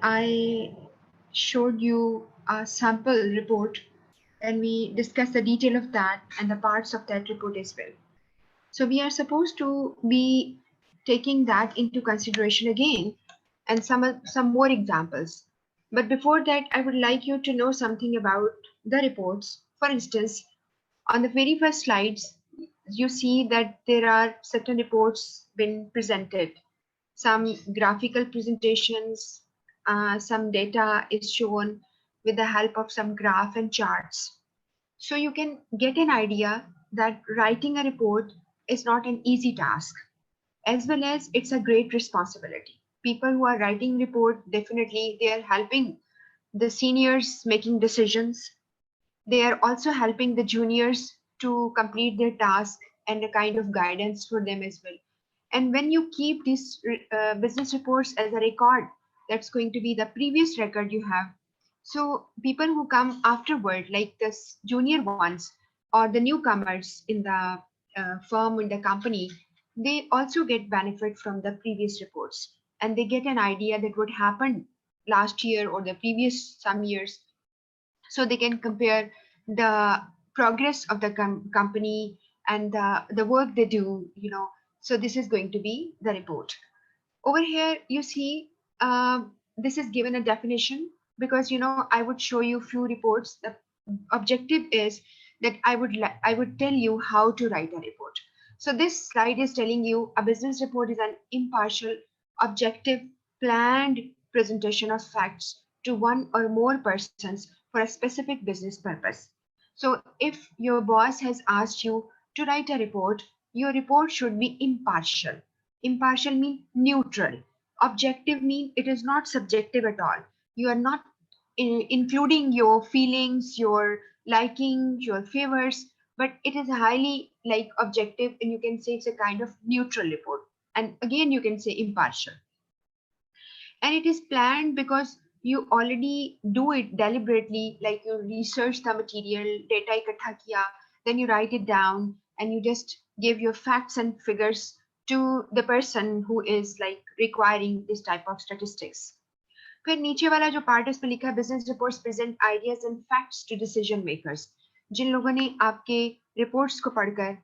I showed you a sample report and we discussed the detail of that and the parts of that report as well. So we are supposed to be taking that into consideration again and some more examples. But before that, I would like you to know something about the reports. For instance, on the very first slides, you see that there are certain reports been presented, some graphical presentations, some data is shown with the help of some graph and charts. So you can get an idea that writing a report is not an easy task, as well as it's a great responsibility. People who are writing report, definitely they are helping the seniors making decisions. They are also helping the juniors to complete their task and a kind of guidance for them as well. And when you keep these business reports as a record, that's going to be the previous record you have. So people who come afterward, like the junior ones or the newcomers in the firm, in the company, they also get benefit from the previous reports and they get an idea that what happened last year or the previous some years, so they can compare the progress of the company and the work they do, so this is going to be the report. Over here you see, this is given a definition because I would show you few reports. The objective is that I would tell you how to write a report. So this slide is telling you a business report is an impartial, objective, planned presentation of facts to one or more persons for a specific business purpose. So if your boss has asked you to write a report, your report should be impartial. Impartial means neutral. Objective means it is not subjective at all. You are not including your feelings, your liking, your favors, but it is highly like objective, and you can say it's a kind of neutral report. And again, you can say impartial. And it is planned because you already do it deliberately, like you research the material, data ikatha kiya, then you write it down and you just give your facts and figures to the person who is like requiring this type of statistics. फिर नीचे वाला जो part है उसमें लिखा है business reports present ideas and facts to decision makers. जिन लोगों ने आपके रिपोर्ट्स को पढ़कर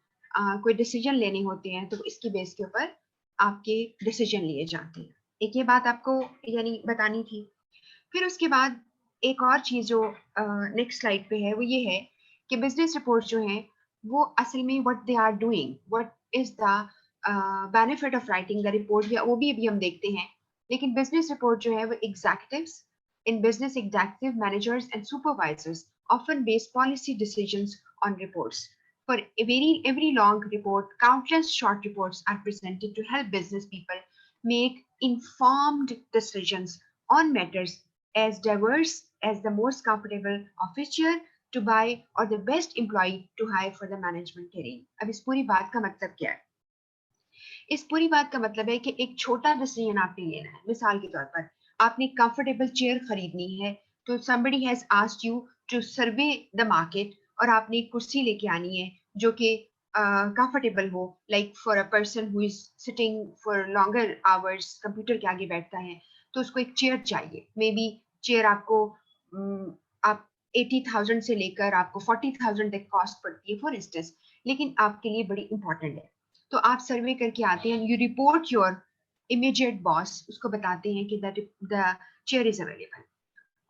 कोई डिसीजन लेने होते हैं तो इसकी बेस के ऊपर आपके डिसीजन लिए जाते हैं. एक ये बात आपको यानी बतानी थी. फिर उसके बाद एक और चीज जो नेक्स्ट स्लाइड पे है वो ये है कि बिजनेस रिपोर्ट जो है वो असल में what they are doing, what is the benefit of writing the report, वो भी अभी हम देखते हैं. लेकिन बिजनेस रिपोर्ट जो है वो executives in business, executive managers and supervisors often base policy decisions on reports. For every long report, countless short reports are presented to help business people make informed decisions on matters as diverse as the most comfortable officer to buy or the best employee to hire for the management career. अब इस पूरी बात का मतलब क्या है? इस पूरी बात का मतलब है कि एक छोटा डिसीजन आपने लेना है. मिसाल के तौर पर आपने कंफर्टेबल चेयर खरीदनी है, तो somebody has asked you to survey the market और आपने एक कुर्सी लेके आनी है जो कि कंफर्टेबल हो, like for a person who is sitting for longer hours computer के आगे बैठता है, तो उसको एक चेयर चाहिए. मे बी चेयर आपको आप 80,000 से लेकर आपको 40,000 तक कॉस्ट पड़ती है फॉर इंस्टेंस, लेकिन आपके लिए बड़ी इंपॉर्टेंट है. तो आप सर्वे करके आते हैं, you report your immediate boss, उसको बताते हैं कि द चेयर इज अवेलेबल.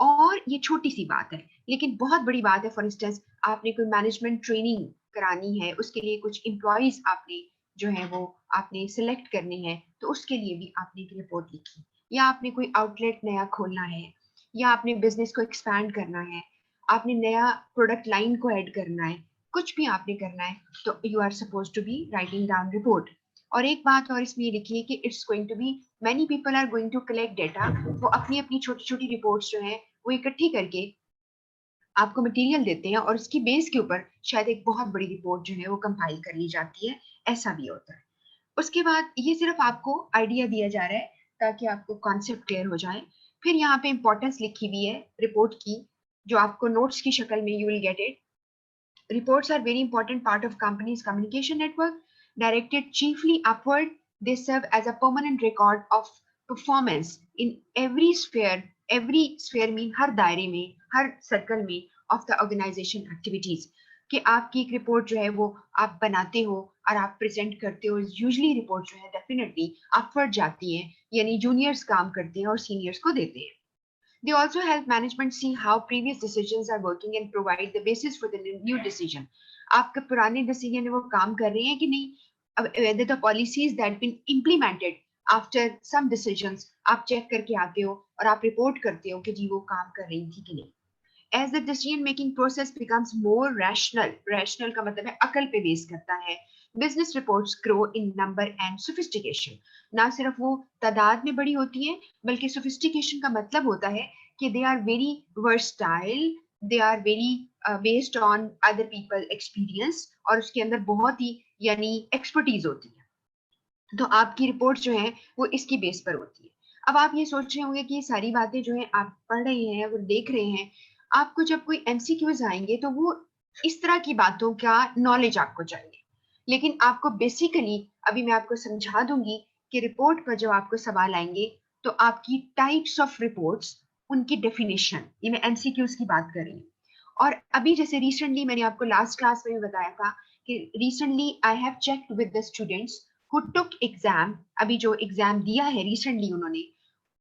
और ये छोटी सी बात है लेकिन बहुत बड़ी बात है. फॉर इंस्टेंस आपने कोई मैनेजमेंट ट्रेनिंग करानी है, उसके लिए कुछ एम्प्लॉयज आपने जो है वो आपने सिलेक्ट करने हैं, तो उसके लिए भी आपने एक रिपोर्ट लिखी. या आपने कोई आउटलेट नया खोलना है, या आपने बिजनेस को एक्सपैंड करना है, आपने नया प्रोडक्ट लाइन को ऐड करना है, कुछ भी आपने करना है, तो you are suppose to be writing down report. और एक बात और इसमें लिखी है कि it's going to be many people are going to collect data. वो अपनी अपनी छोटी छोटी रिपोर्ट्स जो है वो इकट्ठी करके आपको मटेरियल देते हैं और उसकी बेस के ऊपर शायद एक बहुत बड़ी रिपोर्ट जो है वो कंपाइल कर ली जाती है. ऐसा भी होता है. उसके बाद ये सिर्फ आपको आइडिया दिया जा रहा है ताकि आपको कॉन्सेप्ट क्लियर हो जाए. फिर यहाँ पे इंपॉर्टेंस लिखी हुई है रिपोर्ट की, जो आपको नोट्स की शक्ल में you will get it. Reports are very important part of company's communication network. Directed chiefly upward, they serve as a permanent record of performance in every sphere every sphere में, हर दायरे में, हर circle में of the organisation activities, कि आपकी एक report जो है वो आप बनाते हो और आप प्रेजेंट करते हो। यूजली रिपोर्ट जो है डेफिनेटली अपवर्ड जाती है, यानी जूनियर्स काम करते हैं और सीनियर्स को देते हैं। They also help management see how previous decisions are working and provide the basis for the new decision. आपके पुराने डिसीजन वो काम कर रहे हैं कि नहीं, whether the policies that been implemented after some decisions आप चेक करके आते हो और आप रिपोर्ट करते हो कि जी वो काम कर रही थी कि नहीं। As the decision making process becomes more rational का मतलब है अकल पे बेस करता है, business reports grow in number and sophistication. ना सिर्फ वो तादाद में बड़ी होती है, बल्कि sophistication का मतलब होता है कि they are very versatile, they are very based on other people experience, और उसके अंदर बहुत ही यानी expertise होती है। तो आपकी रिपोर्ट जो है वो इसकी बेस पर होती है। अब आप ये सोच रहे होंगे कि ये सारी बातें जो है आप पढ़ रहे हैं और देख रहे हैं, आपको जब कोई एमसीक्यूज आएंगे तो वो इस तरह की बातों का नॉलेज आपको चाहिए, लेकिन आपको बेसिकली अभी मैं आपको समझा दूंगी कि रिपोर्ट पर जब आपको सवाल आएंगे तो आपकी टाइप्स ऑफ रिपोर्ट्स, उनकी डेफिनेशन, ये मैं एमसीक्यूज की बात कर रही हूँ। और अभी जैसे रिसेंटली मैंने आपको लास्ट क्लास में भी बताया था कि recently I have checked with the students who took exam, अभी जो एग्जाम दिया है रिसेंटली उन्होंने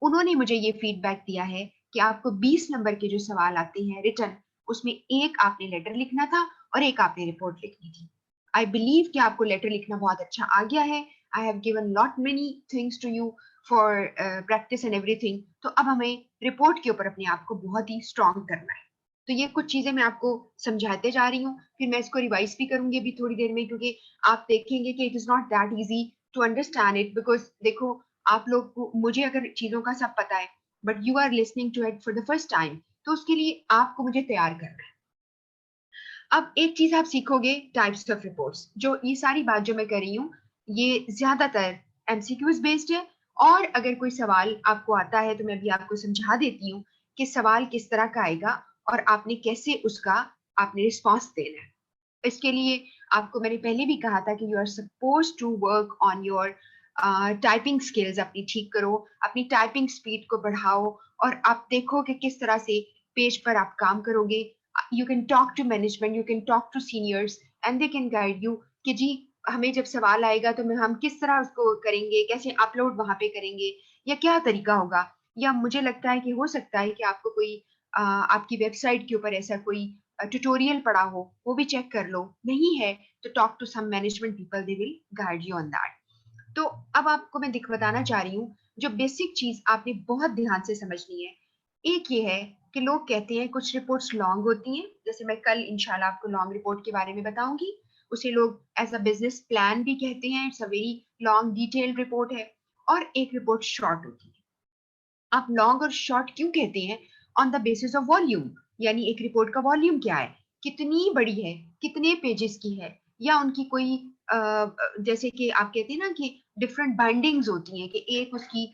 उन्होंने मुझे ये फीडबैक दिया है कि आपको 20 नंबर के जो सवाल आते हैं रिटर्न, उसमें एक आपने लेटर लिखना था और एक आपने रिपोर्ट लिखनी थी। आई बिलीव कि आपको लेटर लिखना बहुत अच्छा आ गया है। I have given lot many things to you for practice and everything. तो अब हमें रिपोर्ट के ऊपर अपने आप को बहुत ही स्ट्रांग करना है। तो ये कुछ चीजें मैं आपको समझाते जा रही हूँ, फिर मैं इसको रिवाइज भी करूंगी अभी थोड़ी देर में, क्योंकि आप देखेंगे कि it is not that easy to understand it. Because देखो, आप लोग को, मुझे अगर चीजों का सब पता है but you are listening to it for the first time, तो उसके लिए आपको मुझे तैयार करना है। अब एक चीज आप सीखोगे, टाइप्स ऑफ रिपोर्ट्स, जो ये सारी बात जो मैं कर रही हूँ ये ज्यादातर एमसीक्यूज बेस्ड है। और अगर कोई सवाल आपको आता है तो मैं भी आपको समझा देती हूँ कि सवाल किस तरह का आएगा और आपने कैसे उसका आपने रिस्पॉन्स देना है। इसके लिए आपको मैंने पहले भी कहा था कि you are suppose to work on your typing skills, अपनी ठीक करो, अपनी टाइपिंग स्पीड को बढ़ाओ और आप देखो कि किस तरह से पेज पर आप काम करोगे। You can talk to management, you can talk to seniors and they can guide you कि जी हमें जब सवाल आएगा तो हम किस तरह उसको करेंगे, कैसे अपलोड वहां पे करेंगे, या क्या तरीका होगा। या मुझे लगता है कि हो सकता है कि आपको कोई आपकी वेबसाइट के ऊपर ऐसा कोई ट्यूटोरियल पड़ा हो, वो भी चेक कर लो। नहीं है तो talk to some management people, they will guide you on that. तो अब आपको मैं बताना चाह रही हूँ जो बेसिक चीज आपने बहुत ध्यान से समझनी है। एक ये है कि लोग कहते हैं कुछ रिपोर्ट्स लॉन्ग होती हैं, जैसे मैं कल इंशाल्लाह आपको लॉन्ग रिपोर्ट के बारे में बताऊंगी। उसे लोग एज अ बिजनेस प्लान भी कहते हैं, it's a very long detailed report है। और एक रिपोर्ट शॉर्ट होती है। आप लॉन्ग और शॉर्ट क्यों कहते हैं? On the basis of volume, यानी एक रिपोर्ट का वॉल्यूम क्या है, कितनी बड़ी है, कितने पेजेस की है, या उनकी कोई जैसे कि आप कहते हैं ना कि डिफरेंट बाइंडिंग्स होती हैं, कि एक उसकी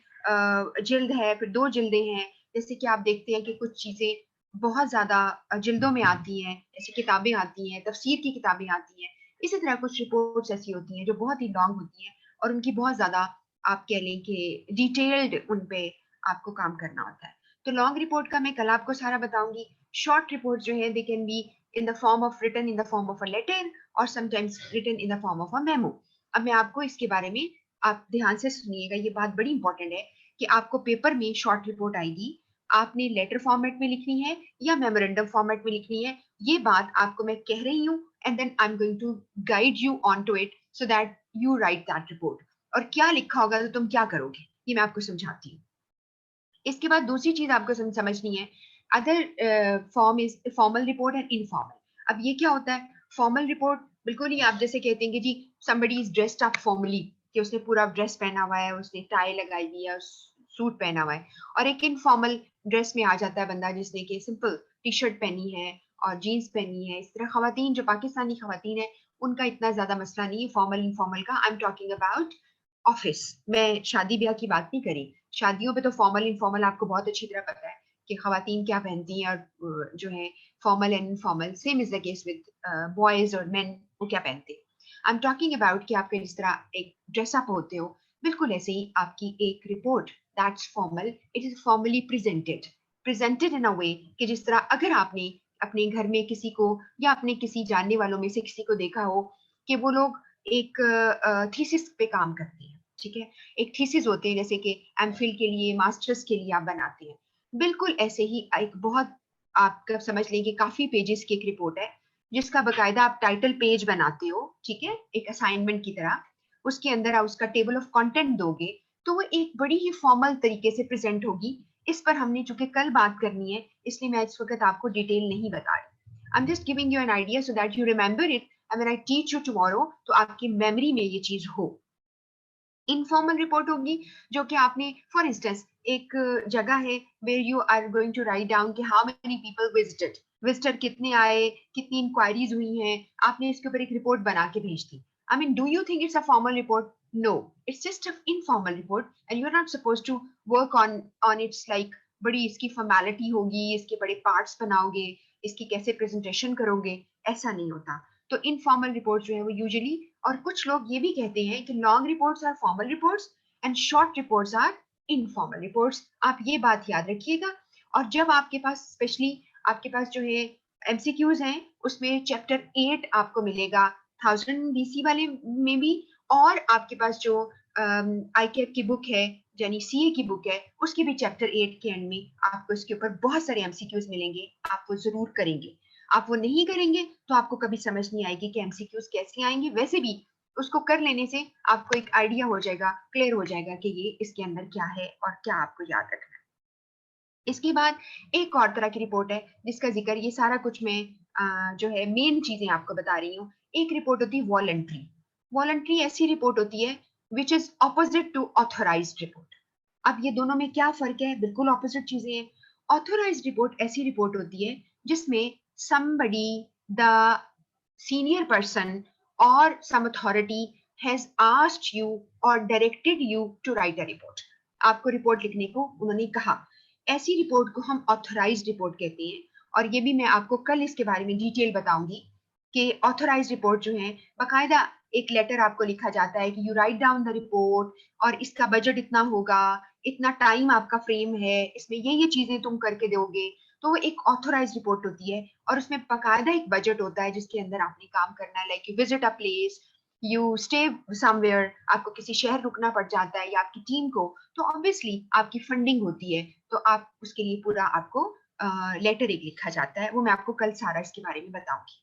जिल्द है, फिर दो जिल्दें हैं। जैसे कि आप देखते हैं कि कुछ चीजें बहुत ज्यादा जिल्दों में आती हैं, जैसे किताबें आती हैं, तफसीर की किताबें आती हैं। इसी तरह कुछ रिपोर्ट्स ऐसी होती हैं जो बहुत ही लॉन्ग होती हैं और उनकी बहुत ज्यादा आप कह लें कि डिटेल्ड उन पे आपको काम करना होता है। तो लॉन्ग रिपोर्ट का मैं कल आपको सारा बताऊंगी। शॉर्ट रिपोर्ट जो है they can be in the form of written in the form of a letter और sometimes written in the form of a memo. अब मैं आपको इसके बारे में, आप ध्यान से सुनिएगा, ये बात बड़ी इंपॉर्टेंट है कि आपको पेपर में शॉर्ट रिपोर्ट आएगी, आपने लेटर फॉर्मेट में लिखनी है या मेमोरेंडम फॉर्मेट में लिखनी है। ये बात आपको मैं कह रही हूँ and then I am going to guide you on to it so that you write that report. और क्या लिखा होगा तो तुम क्या करोगे, ये मैं आपको समझाती हूँ। इसके बाद दूसरी चीज आपको समझनी है, other form is formal report and informal. अब ये क्या होता है? फॉर्मल रिपोर्ट बिल्कुल ही आप जैसे कहते हैं कि जी somebody is dressed up formally, कि उसने पूरा ड्रेस पहना हुआ है, उसने टाई लगाई हुई है, सूट पहना हुआ है। और एक इनफॉर्मल ड्रेस में आ जाता है बंदा जिसने कि सिंपल टी शर्ट पहनी है और जीन्स पहनी है। इस तरह खवातीन, जो पाकिस्तानी खवातीन है, उनका इतना ज्यादा मसला नहीं है फॉर्मल इनफॉर्मल का। I am talking about office. मैं शादी ब्याह की बात नहीं करी। शादियों पे तो फॉर्मल इनफॉर्मल आपको बहुत अच्छी तरह पता है कि खवातीन क्या पहनती हैं, और जो है formal and informal, same is the case with boys और मेन, वो क्या पहनते हैं। आई एम टॉकिंग अबाउट कि आपके जिस तरह एक ड्रेसअप होते हो, बिल्कुल ऐसे ही आपकी एक report, that's formal, it is formally presented. Presented in a way कि जिस तरह अगर आपने अपने घर में किसी को या अपने किसी जानने वालों में से किसी को देखा हो कि वो लोग एक थीसिस पे काम करते हैं, ठीक है, एक थीसिस होते हैं जैसे कि एमफिल के लिए, मास्टर्स के लिए आप बनाते हैं, बिल्कुल ऐसे ही एक बहुत, आप समझ लें कि काफी पेजेस की एक रिपोर्ट है जिसका बकायदा आप टाइटल पेज बनाते हो, ठीक है, एक असाइनमेंट की तरह, उसके अंदर आप उसका टेबल ऑफ कंटेंट दोगे तो वो एक बड़ी ही फॉर्मल तरीके से प्रेजेंट होगी। इस पर हमने चूंकि कल बात करनी है इसलिए मैं इस वक्त आपको डिटेल नहीं बता रही। I am just giving you an idea so that you remember it and when I teach you tomorrow तो आपकी मेमोरी में ये चीज हो। इनफॉर्मल रिपोर्ट होगी जो कि आपने, फॉर इंस्टेंस, एक जगह है where you are going to write down कि how many people visited, visitor कितने आए, कितनी इंक्वायरीज हुई हैं, आपने इसके ऊपर एक रिपोर्ट बना के भेज दी। I mean, do you think it's a formal report? No, it's just a informal report and you are not suppose to work on on it's like बड़ी इसकी फॉर्मेलिटी होगी, इसके बड़े पार्ट्स बनाओगे, इसकी कैसे प्रेजेंटेशन करोगे, ऐसा नहीं होता। तो इनफॉर्मल रिपोर्ट जो है वो यूजुअली, और कुछ लोग ये भी कहते हैं कि long reports are formal reports and short reports are informal reports, आप ये बात याद रखिएगा। और जब आपके पास स्पेशली आपके पास जो है एमसीक्यूज हैं उसमें चैप्टर 8 आपको मिलेगा 1000 BC वाले में भी, और आपके पास जो आईकेप की बुक है यानी सीए की बुक है उसके भी चैप्टर 8 के एंड में आपको इसके ऊपर बहुत सारे एमसीक्यूज मिलेंगे, आप वो जरूर करेंगे। आप वो नहीं करेंगे तो आपको कभी समझ नहीं आएगी कि एमसीक्यूज कैसे आएंगे। वैसे भी उसको कर लेने से आपको एक आइडिया हो जाएगा, क्लियर हो जाएगा कि ये इसके अंदर क्या है और क्या आपको याद रखना है। इसके बाद एक और तरह की रिपोर्ट है जिसका जिक्र, ये सारा कुछ मैं जो है मेन चीजें आपको बता रही हूँ। एक रिपोर्ट होती है वॉलंटरी। वॉलंटरी ऐसी रिपोर्ट होती है which is opposite to authorised report. अब ये दोनों में क्या फर्क है? बिल्कुल ऑपोजिट चीजें हैं। ऑथोराइज्ड रिपोर्ट ऐसी रिपोर्ट होती है जिसमें somebody, the senior person or some authority has asked you or directed you to write a report. आपको रिपोर्ट लिखने को उन्होंने कहा, ऐसी रिपोर्ट को हम ऑथोराइज्ड रिपोर्ट कहते हैं। और ये भी मैं आपको कल इसके बारे में डिटेल बताऊंगी कि ऑथोराइज्ड रिपोर्ट जो है बकायदा एक लेटर आपको लिखा जाता है कि you write down the report और इसका बजट इतना होगा, इतना टाइम आपका फ्रेम है, इसमें ये चीजें तुम करके दोगे। तो वो एक ऑथोराइज रिपोर्ट होती है और उसमें बकायदा एक बजट होता है जिसके अंदर आपने काम करना है, like you visit a place, you stay somewhere, आपको किसी शहर रुकना पड़ जाता है या आपकी टीम को, तो ऑब्वियसली आपकी फंडिंग होती है, तो आप उसके लिए पूरा आपको लेटर एक लिखा जाता है। वो मैं आपको कल सारा इसके बारे में बताऊंगी।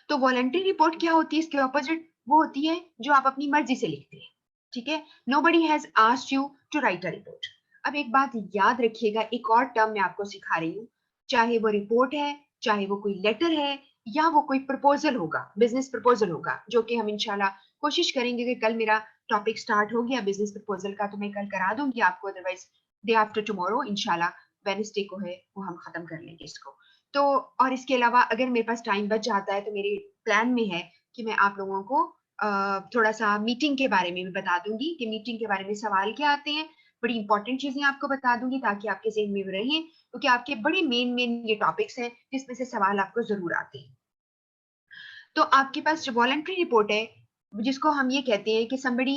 तो वॉलंटरी रिपोर्ट क्या होती है? इसके ऑपोजिट वो होती है जो आप अपनी मर्जी से लिखते हैं, ठीक है। Nobody has asked you to write a report. अब एक बात याद रखिएगा, एक और टर्म मैं आपको सिखा रही हूँ, चाहे वो रिपोर्ट है, चाहे वो कोई लेटर है, या वो कोई प्रपोजल होगा, बिजनेस प्रपोजल होगा, जो कि हम इंशाल्लाह कोशिश करेंगे कि कल मेरा टॉपिक स्टार्ट हो गया बिजनेस प्रपोजल का तो मैं कल करा दूंगी आपको, अदरवाइज डे आफ्टर टुमारो इंशाल्लाह, वेडनेसडे को है वो हम खत्म कर लेंगे इसको। तो और इसके अलावा अगर मेरे पास टाइम बच जाता है तो मेरे प्लान में है कि मैं आप लोगों को थोड़ा सा मीटिंग के बारे में भी बता दूंगी कि मीटिंग के बारे में सवाल क्या आते हैं, बड़ी इंपॉर्टेंट चीजें आपको बता दूंगी ताकि आपके जेहन में भी रहें, क्योंकि आपके बड़े मेन मेन ये टॉपिक्स हैं जिसमें से सवाल आपको जरूर आते हैं। तो आपके पास जो वॉलंटरी रिपोर्ट है जिसको हम ये कहते हैं कि somebody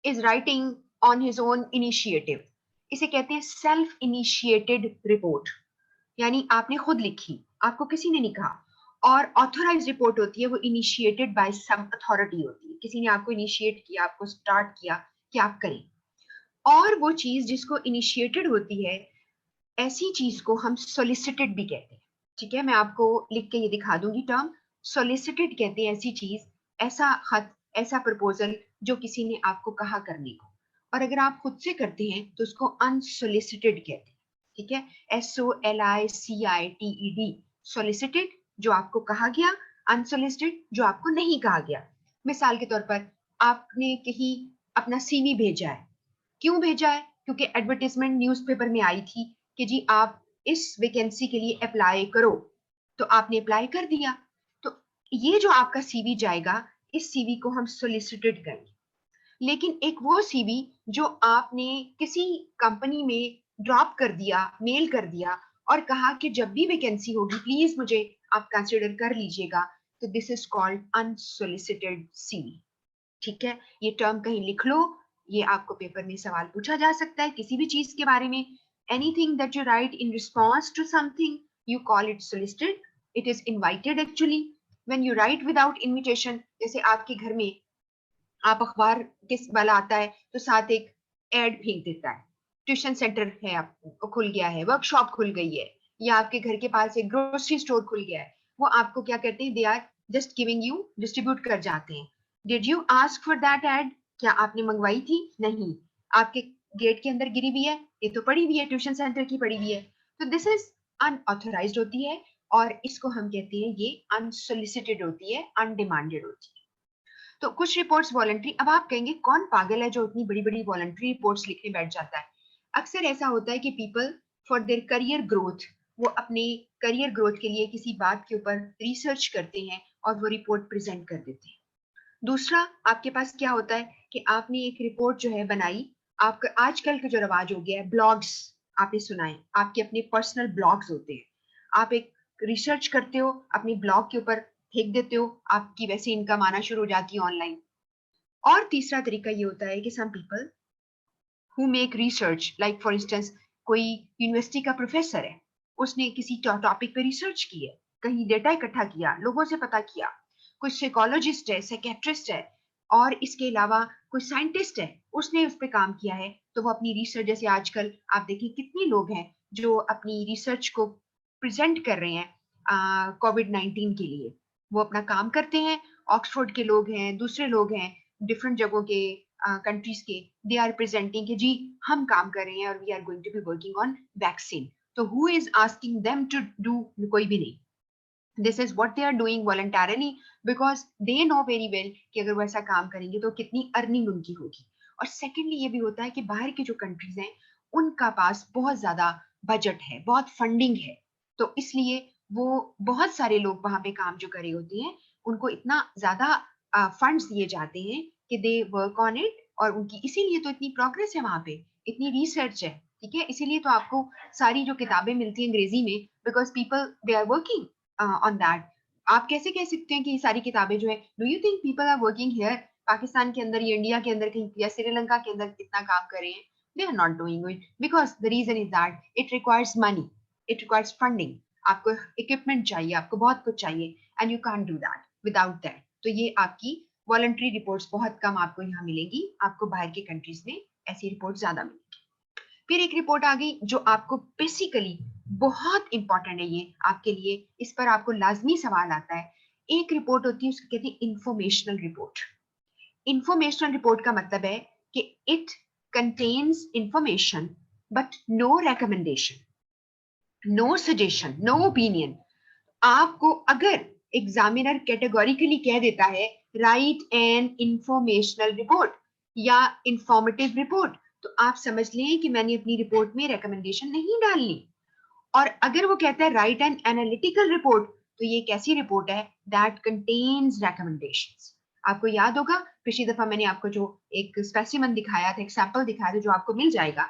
is writing on his own initiative, इसे कहते हैं सेल्फ इनिशिएटेड रिपोर्ट, यानी आपने खुद लिखी, आपको किसी ने नहीं कहा। और ऑथोराइज रिपोर्ट होती है वो इनिशिएटेड बाय सम अथॉरिटी होती है, किसी ने आपको इनिशिएट किया, आपको स्टार्ट किया कि आप करें। और वो चीज जिसको इनिशिएटेड होती है, ऐसी चीज को हम सोलिसिटेड भी कहते हैं, ठीक है। मैं आपको लिख के ये दिखा दूंगी टर्म, सोलिसिटेड कहते हैं ऐसी चीज, ऐसा खत, ऐसा प्रपोजल जो किसी ने आपको कहा करने को। और अगर आप खुद से करते हैं तो उसको अनसोलिसिटेड कहते हैं, ठीक है। SOLICITED, सोलिसिटेड जो आपको कहा गया, अनसोलिसिटेड जो आपको नहीं कहा गया। मिसाल के तौर पर आपने कहीं अपना सीवी भेजा है, क्यों भेजा है? क्योंकि एडवर्टाइजमेंट न्यूज़पेपर में आई थी कि जी आप इस वैकेंसी के लिए अप्लाई करो, तो आपने अप्लाई कर दिया। तो ये जो आपका सीवी जाएगा, इस सीवी को हम सोलिसिटेड करेंगे। लेकिन एक वो सीवी जो आपने किसी कंपनी में ड्रॉप कर दिया, मेल कर दिया और कहा कि जब भी वैकेंसी होगी प्लीज मुझे आप कंसिडर कर लीजिएगा, तो this is called unsolicited CV, ठीक है। ये टर्म कहीं लिख लो, ये आपको पेपर में सवाल पूछा जा सकता है किसी भी चीज के बारे में। Anything that you write in response to something, you call it solicited. It is invited actually. When you write without invitation, जैसे आपके घर में आप अखबार किस वाला आता है तो साथ एक एड फेंक देता है, ट्यूशन सेंटर है आपको खुल गया है, वर्कशॉप खुल गई है, या आपके घर के पास एक ग्रोसरी स्टोर खुल गया है, वो आपको क्या करते हैं, they are just giving you, distribute कर जाते हैं. Did you ask for that ad? क्या आपने मंगवाई थी? नहीं. आपके गेट के अंदर गिरी हुई है, ये तो पड़ी हुई है, ट्यूशन सेंटर की पड़ी हुई है. तो दिस इज अनऑथोराइज्ड होती है, और इसको हम कहते हैं ये अनसोलिसिटेड होती है, अनडिमांडेड होती है. तो कुछ रिपोर्ट्स वॉलंटरी. अब आप कहेंगे कौन पागल है जो इतनी बड़ी बड़ी वॉलंटरी रिपोर्ट्स लिखने बैठ जाता है. अक्सर ऐसा होता है कि people for their career growth, वो अपने करियर ग्रोथ के लिए किसी बात के ऊपर रिसर्च करते हैं और वो रिपोर्ट प्रेजेंट कर देते हैं. दूसरा, आपके पास क्या होता है कि आपने एक रिपोर्ट जो है बनाई, आपका आजकल का जो रवाज हो गया है, ब्लॉग्स आपने सुनाए, आपके अपने पर्सनल ब्लॉग्स होते हैं, आप एक रिसर्च करते हो, अपनी ब्लॉग के ऊपर फेंक देते हो, आपकी वैसे इनकम आना शुरू हो जाती है ऑनलाइन. और तीसरा तरीका ये होता है कि some people who make research, like for instance कोई यूनिवर्सिटी का प्रोफेसर है, उसने किसी टॉपिक पे रिसर्च की है, कहीं डेटा इकट्ठा किया, लोगों से पता किया, कोई साइकोलॉजिस्ट है, साइकेट्रिस्ट है, और इसके अलावा कोई साइंटिस्ट है, उसने उस पर काम किया है, तो वो अपनी रिसर्च, जैसे आजकल आप देखिए कितने लोग हैं जो अपनी रिसर्च को प्रेजेंट कर रहे हैं कोविड-19 के लिए, वो अपना काम करते हैं. ऑक्सफोर्ड के लोग हैं, दूसरे लोग हैं, डिफरेंट जगहों के कंट्रीज के, दे आर प्रेजेंटिंग कि जी हम काम कर रहे हैं और we are going to be working on vaccine. तो who is asking them to do? कोई भी नहीं. This is what they are doing voluntarily, because they know very well कि अगर वो ऐसा काम करेंगे तो कितनी अर्निंग उनकी होगी. और सेकेंडली ये भी होता है कि बाहर की जो कंट्रीज हैं उनका पास बहुत ज्यादा बजट है, बहुत फंडिंग है, तो इसलिए वो बहुत सारे लोग वहां पे काम जो करे होते हैं, उनको इतना ज्यादा फंड्स दिए जाते हैं कि दे वर्क ऑन इट, और उनकी इसीलिए तो इतनी प्रोग्रेस है वहां पे, इतनी रिसर्च है. ठीक है, इसीलिए तो आपको सारी जो किताबें मिलती हैं अंग्रेजी में, because people they are working on that. आप कैसे कह सकते हैं कि ये सारी किताबें जो है, do you think people are working here Pakistan के अंदर या इंडिया के अंदर कहीं या श्रीलंका के अंदर कितना काम कर रहे हैं? They are not doing it, because the reason is that it requires money, it requires funding. आपको इक्विपमेंट चाहिए, आपको बहुत कुछ चाहिए, and you can't do that without that. तो ये आपकी वॉलंटरी रिपोर्ट्स बहुत कम आपको यहाँ मिलेगी, आपको बाहर के कंट्रीज में ऐसी रिपोर्ट ज्यादा मिलेगी. फिर एक रिपोर्ट आ गई जो आपको बेसिकली बहुत इंपॉर्टेंट है, ये आपके लिए, इस पर आपको लाजमी सवाल आता है. एक रिपोर्ट होती है, उसको कहते हैं इंफॉर्मेशनल रिपोर्ट. इंफॉर्मेशनल रिपोर्ट का मतलब है कि it contains information but no recommendation, no suggestion, no opinion. आपको अगर एग्जामिनर कैटेगोरिकली कह देता है राइट एन इंफॉर्मेशनल रिपोर्ट या इंफॉर्मेटिव रिपोर्ट, तो आप समझ लें कि मैंने अपनी रिपोर्ट में रिकमेंडेशन नहीं डालनी. और अगर वो कहता है राइट एन एनालिटिकल रिपोर्ट, तो ये कैसी रिपोर्ट है? That contains recommendations. आपको याद होगा पिछली दफा मैंने आपको जो एक स्पेसिमन दिखाया था, एक सैंपल दिखाया था, जो आपको मिल जाएगा,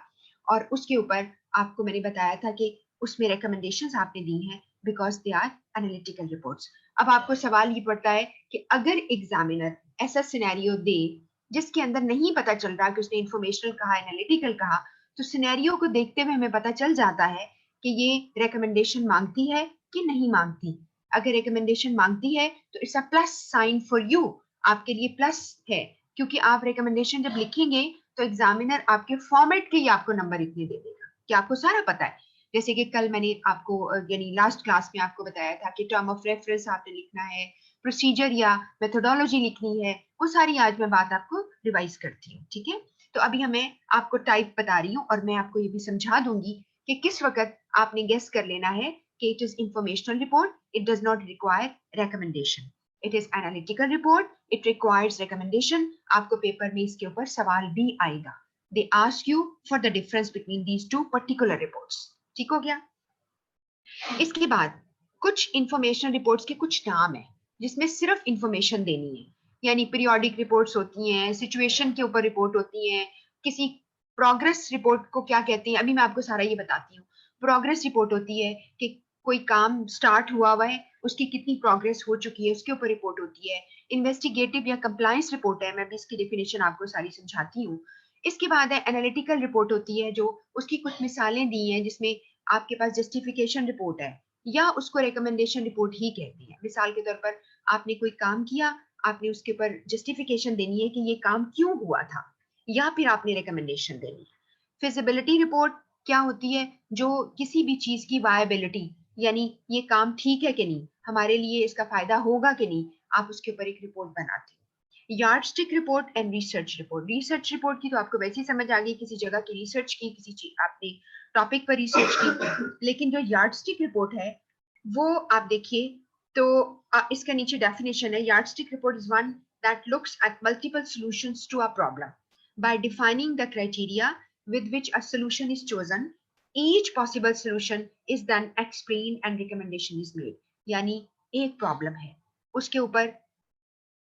और उसके ऊपर आपको मैंने बताया था कि उसमें रिकमेंडेशंस आपने दी हैं because they are analytical reports. अब आपको सवाल ये पड़ता है कि अगर एग्जामिनर ऐसा सिनेरियो दे जिसके अंदर नहीं पता चल रहा कि उसने इंफॉर्मेशनल कहा, एनालिटिकल कहा, तो सिनेरियो को देखते हुए हमें पता चल जाता है कि ये रिकमेंडेशन मांगती है कि नहीं मांगती. अगर रिकमेंडेशन मांगती है तो it's a plus sign for you, आपके लिए प्लस है, क्योंकि आप रिकमेंडेशन जब लिखेंगे तो एग्जामिनर आपके फॉर्मेट के ही आपको नंबर इतने दे देगा कि आपको सारा पता है. जैसे कि कल मैंने आपको यानी लास्ट क्लास में आपको बताया था कि टर्म ऑफ रेफरेंस आपने लिखना है, प्रोसीजर या मेथोडोलॉजी लिखनी है, वो सारी आज मैं बात आपको रिवाइज करती हूँ. ठीक है, तो अभी हमें आपको टाइप बता रही हूँ, और मैं आपको ये भी समझा दूंगी कि किस वक्त आपने गेस कर लेना है कि it is informational report, it does not require recommendation. It is analytical report, it requires recommendation. आपको पेपर में इसके ऊपर सवाल भी आएगा. They ask you for the difference between these two particular reports. ठीक हो गया? इसके बाद कुछ इंफॉर्मेशनल रिपोर्ट्स के कुछ नाम है जिसमें सिर्फ इंफॉर्मेशन देनी है, यानी पीरियोडिक रिपोर्ट्स होती हैं, सिचुएशन के ऊपर रिपोर्ट होती हैं, किसी प्रोग्रेस रिपोर्ट को क्या कहते हैं अभी मैं आपको सारा ये बताती हूँ. प्रोग्रेस रिपोर्ट होती है कि कोई काम स्टार्ट हुआ है, उसकी कितनी प्रोग्रेस हो चुकी है, उसके ऊपर रिपोर्ट होती है. इन्वेस्टिगेटिव या कंप्लायंस रिपोर्ट है, मैं भी इसकी डेफिनेशन आपको सारी समझाती हूँ. इसके बाद है एनालिटिकल रिपोर्ट होती है, जो उसकी कुछ मिसालें दी हैं जिसमें आपके पास जस्टिफिकेशन रिपोर्ट है या उसको रिकमेंडेशन रिपोर्ट ही कहती है। मिसाल के तौर पर आपने कोई काम किया, आपने उसके ऊपर जस्टिफिकेशन देनी है कि ये काम क्यों हुआ था, या फिर आपने रिकमेंडेशन देनी है। फिजिबिलिटी रिपोर्ट क्या होती है, जो किसी भी चीज की वायबिलिटी, यानी ये काम ठीक है कि नहीं, हमारे लिए इसका फायदा होगा कि नहीं, आप उसके ऊपर एक रिपोर्ट बनाते हैं। Yardstick report and research report. Research report की तो आपको वैसे ही समझ आ गई, किसी जगह की रिसर्च की, किसी चीज आपने टॉपिक पर रिसर्च की। लेकिन जो यार्डस्टिक रिपोर्ट है वो आप देखिए तो इसका नीचे डेफिनेशन है, yardstick report is one that looks at multiple solutions to a problem by defining the criteria with which a solution is chosen. Each possible solution is then explained and recommendation is made. यानी एक problem है, उसके ऊपर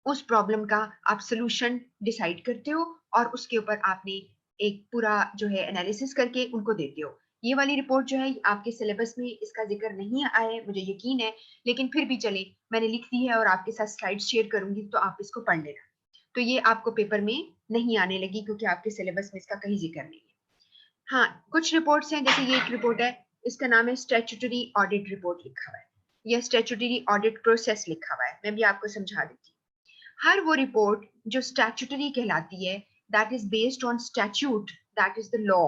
उस problem का आप solution decide करते हो और उसके ऊपर आपने एक पूरा जो है एनालिसिस करके उनको देते हो। ये वाली रिपोर्ट जो है आपके सिलेबस में इसका जिक्र नहीं आया है, मुझे यकीन है, लेकिन फिर भी चले, मैंने लिख दी है और आपके साथ स्लाइड्स शेयर करूंगी तो आप इसको पढ़ लेना। तो ये आपको पेपर में नहीं आने लगी क्योंकि आपके सिलेबस में इसका कहीं जिक्र नहीं है। हाँ, कुछ रिपोर्ट्स हैं, जैसे ये एक रिपोर्ट है, इसका नाम है स्टैट्यूटरी ऑडिट रिपोर्ट लिखा हुआ है, या स्टैट्यूटरी ऑडिट प्रोसेस लिखा हुआ है। मैं भी आपको समझा देती हूँ। हर वो रिपोर्ट जो स्टैट्यूटरी कहलाती है, that is based on statute, that is the law,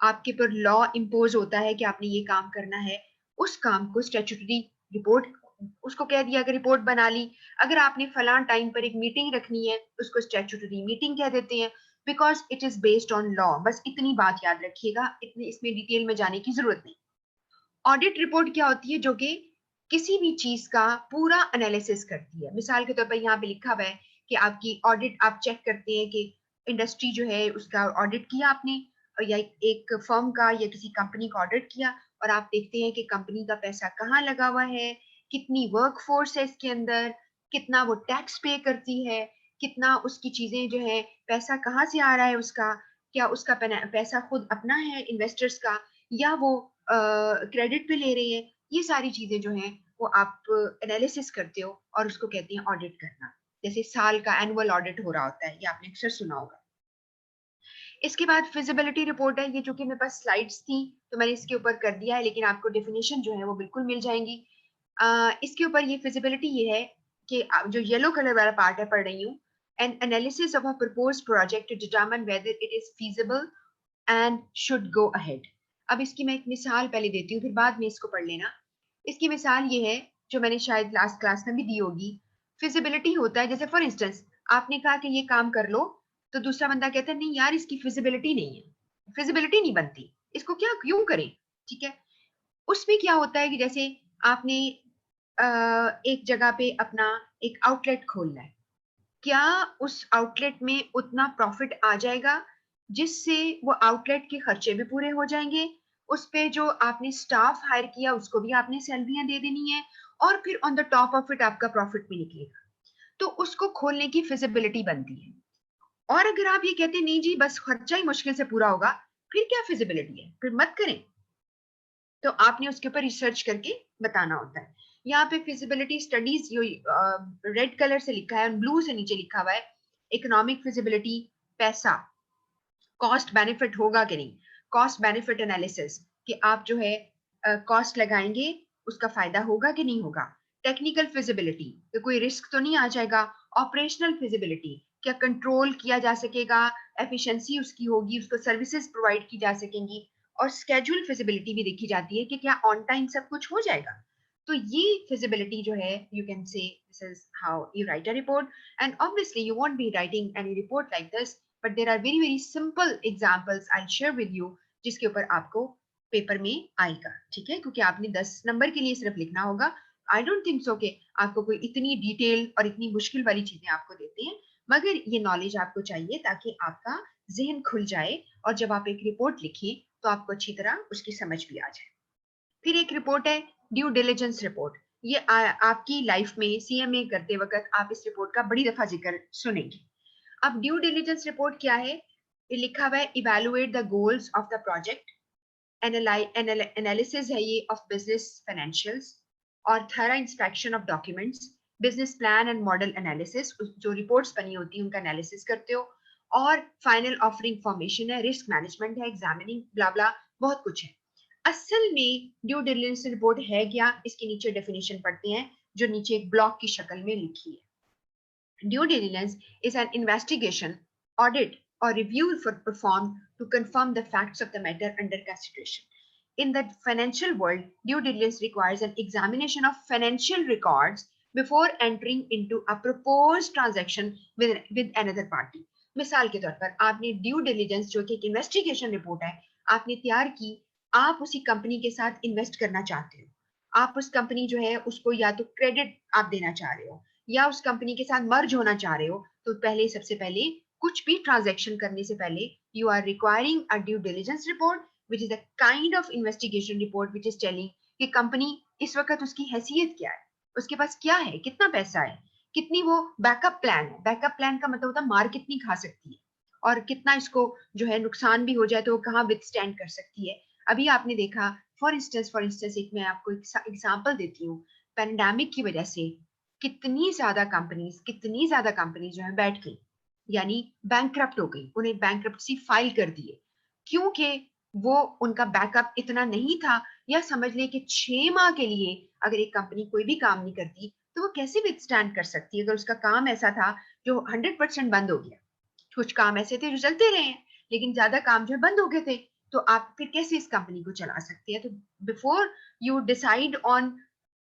आपके पर लॉ इम्पोज होता है कि आपने ये काम करना है, उस काम को स्टैट्यूटरी रिपोर्ट, उसको कह दिया, अगर रिपोर्ट बना ली, अगर आपने फलां टाइम पर एक मीटिंग रखनी है उसको स्टैट्यूटरी मीटिंग कह देते हैं, because it is based on law. बस इतनी बात याद रखिएगा, इतनी इसमें डिटेल में जाने की जरूरत नहीं। ऑडिट रिपोर्ट क्या होती है, जो कि किसी भी चीज का पूरा एनालिसिस करती है। मिसाल के तौर पर यहाँ पे लिखा हुआ है कि आपकी ऑडिट, आप चेक करते हैं कि इंडस्ट्री जो है उसका ऑडिट किया आपने, या एक फर्म का या किसी कंपनी का ऑडिट किया, और आप देखते हैं कि कंपनी का पैसा कहाँ लगा हुआ है, कितनी वर्क फोर्स है इसके अंदर, कितना वो टैक्स पे करती है, कितना उसकी चीजें जो है, पैसा कहाँ से आ रहा है उसका, क्या उसका पैसा खुद अपना है इन्वेस्टर्स का, या वो क्रेडिट पे ले रहे हैं। ये सारी चीजें जो हैं वो आप एनालिसिस करते हो और उसको कहते हैं ऑडिट करना। जैसे साल का एनुअल ऑडिट हो रहा होता है, ये आपने अक्सर सुना होगा। इसके बाद फिजिबिलिटी रिपोर्ट है, ये जो कि मेरे पास स्लाइड्स थी तो मैंने इसके ऊपर कर दिया है, लेकिन आपको डेफिनेशन जो है वो बिल्कुल मिल जाएंगी। इसके ऊपर ये फिजिबिलिटी ये है कि जो येलो कलर वाला पार्ट है पढ़ रही हूँ, an analysis of a proposed project to determine whether it is feasible and should go ahead. अब इसकी मैं एक मिसाल पहले देती हूँ, फिर बाद में इसको पढ़ लेना। इसकी मिसाल ये है, जो मैंने शायद लास्ट क्लास में भी दी होगी। फिजिबिलिटी होता है, जैसे फॉर इंस्टेंस आपने कहा कि ये काम कर लो, तो दूसरा बंदा कहता है नहीं यार इसकी फिजिबिलिटी नहीं है, फिजिबिलिटी नहीं बनती, इसको क्या क्यों करें, ठीक है। उसमें क्या होता है कि जैसे आपने एक जगह पे अपना एक आउटलेट खोलना है, क्या उस आउटलेट में उतना प्रॉफिट आ जाएगा जिससे वो आउटलेट के खर्चे भी पूरे हो जाएंगे, उस पे जो आपने स्टाफ हायर किया उसको भी आपने सैलरियां दे देनी है, और फिर on the top of it आपका प्रॉफिट भी निकलेगा, तो उसको खोलने की फिजिबिलिटी बनती है। और अगर आप ये कहते नहीं जी बस खर्चा ही मुश्किल से पूरा होगा, फिर क्या फिजिबिलिटी है, फिर मत करें। तो आपने उसके ऊपर रिसर्च करके बताना होता है। यहाँ पे फिजिबिलिटी स्टडीज जो रेड कलर से लिखा है, ब्लू से नीचे लिखा हुआ है इकोनॉमिक फिजिबिलिटी, पैसा, कॉस्ट बेनिफिट होगा कि नहीं, कॉस्ट बेनिफिट एनालिसिस, कि आप जो है कॉस्ट लगाएंगे उसका फायदा होगा कि नहीं होगा। टेक्निकल फिजिबिलिटी, तो कोई रिस्क तो नहीं आ जाएगा। ऑपरेशनल फिजिबिलिटी, क्या कंट्रोल किया जा सकेगा, एफिशिएंसी उसकी होगी, उसको सर्विसेज प्रोवाइड की जा सकेंगी। और स्केड्यूल फिजिबिलिटी भी देखी जाती है कि क्या ऑन टाइम सब कुछ हो जाएगा। तो ये फिजिबिलिटी जो है, you can say this is how you write a report. And obviously you won't be writing any report like this, but there are very very simple examples I share with you, जिसके ऊपर आपको paper में आएगा, ठीक है, क्योंकि आपने 10 number के लिए सिर्फ लिखना होगा। आई डोंट थिंक सो कि आपको कोई इतनी डिटेल और इतनी मुश्किल वाली चीजें आपको देते हैं, मगर ये नॉलेज आपको चाहिए ताकि आपका जहन खुल जाए, और जब आप एक रिपोर्ट लिखें तो आपको अच्छी तरह उसकी समझ भी आ जाए। फिर एक रिपोर्ट है ड्यू डिलिजेंस रिपोर्ट। ये आपकी लाइफ में सीएमए करते वक्त आप इस रिपोर्ट का बड़ी दफा जिक्र सुनेंगे। अब ड्यू डिलिजेंस रिपोर्ट क्या है, ये लिखा हुआ है evaluate the goals of the project, analysis है ये ऑफ बिजनेस फाइनेंशियल्स, और थरा inspection of documents, business plan and model analysis, जो रिपोर्ट्स बनी होती है उनका एनालिसिस करते हो, और फाइनल ऑफरिंग फॉर्मेशन है, रिस्क मैनेजमेंट है, एग्जामिनिंग ब्ला ब्ला, बहुत कुछ है। असल में ड्यू डिलिजेंस रिपोर्ट है क्या, इसके नीचे डेफिनेशन पढ़ते हैं जो नीचे एक ब्लॉक की शक्ल में लिखी है। Due diligence is an investigation, audit or review for performed to confirm the facts of the matter under consideration. In the financial world, due diligence requires an examination of financial records before entering into a proposed transaction with another party. मिसाल के तौर पर आपने due diligence जो कि एक investigation report है आपने तैयार की, आप उसी कंपनी के साथ इन्वेस्ट करना चाहते हो, आप उस कंपनी जो है उसको या तो क्रेडिट आप देना चाह रहे हो या उस कंपनी के साथ मर्ज होना चाह रहे हो, तो पहले सबसे पहले कुछ भी ट्रांजैक्शन करने से पहले you are requiring a due diligence report which is a kind of investigation report which is telling कि कंपनी इस वक्त उसकी हैसियत क्या है, उसके पास क्या है, कितना पैसा है, कितनी वो बैकअप प्लान है। बैकअप प्लान का मतलब होता है मार कितनी खा सकती है और कितना इसको जो है नुकसान भी हो जाए तो वो कहाँ विथस्टैंड कर सकती है। अभी आपने देखा फॉर इंस्टेंस एक मैं आपको एग्जांपल देती हूँ, पैंडेमिक की वजह से कितनी ज्यादा कंपनीज जो है बैठ गई, यानी बैंकक्रप्ट हो गई, उन्हें बैंकक्रप्सी फाइल कर दिए क्योंकि वो उनका बैकअप इतना नहीं था, या समझ लें कि 6 माह के लिए अगर एक कंपनी कोई भी काम नहीं करती तो वो कैसे विथस्टैंड कर सकती है अगर उसका काम ऐसा था जो 100% बंद हो गया। कुछ काम ऐसे थे जो चलते रहे हैं लेकिन ज्यादा काम जो है बंद हो गए थे, तो आप फिर कैसे इस कंपनी को चला सकते हैं। तो before you decide on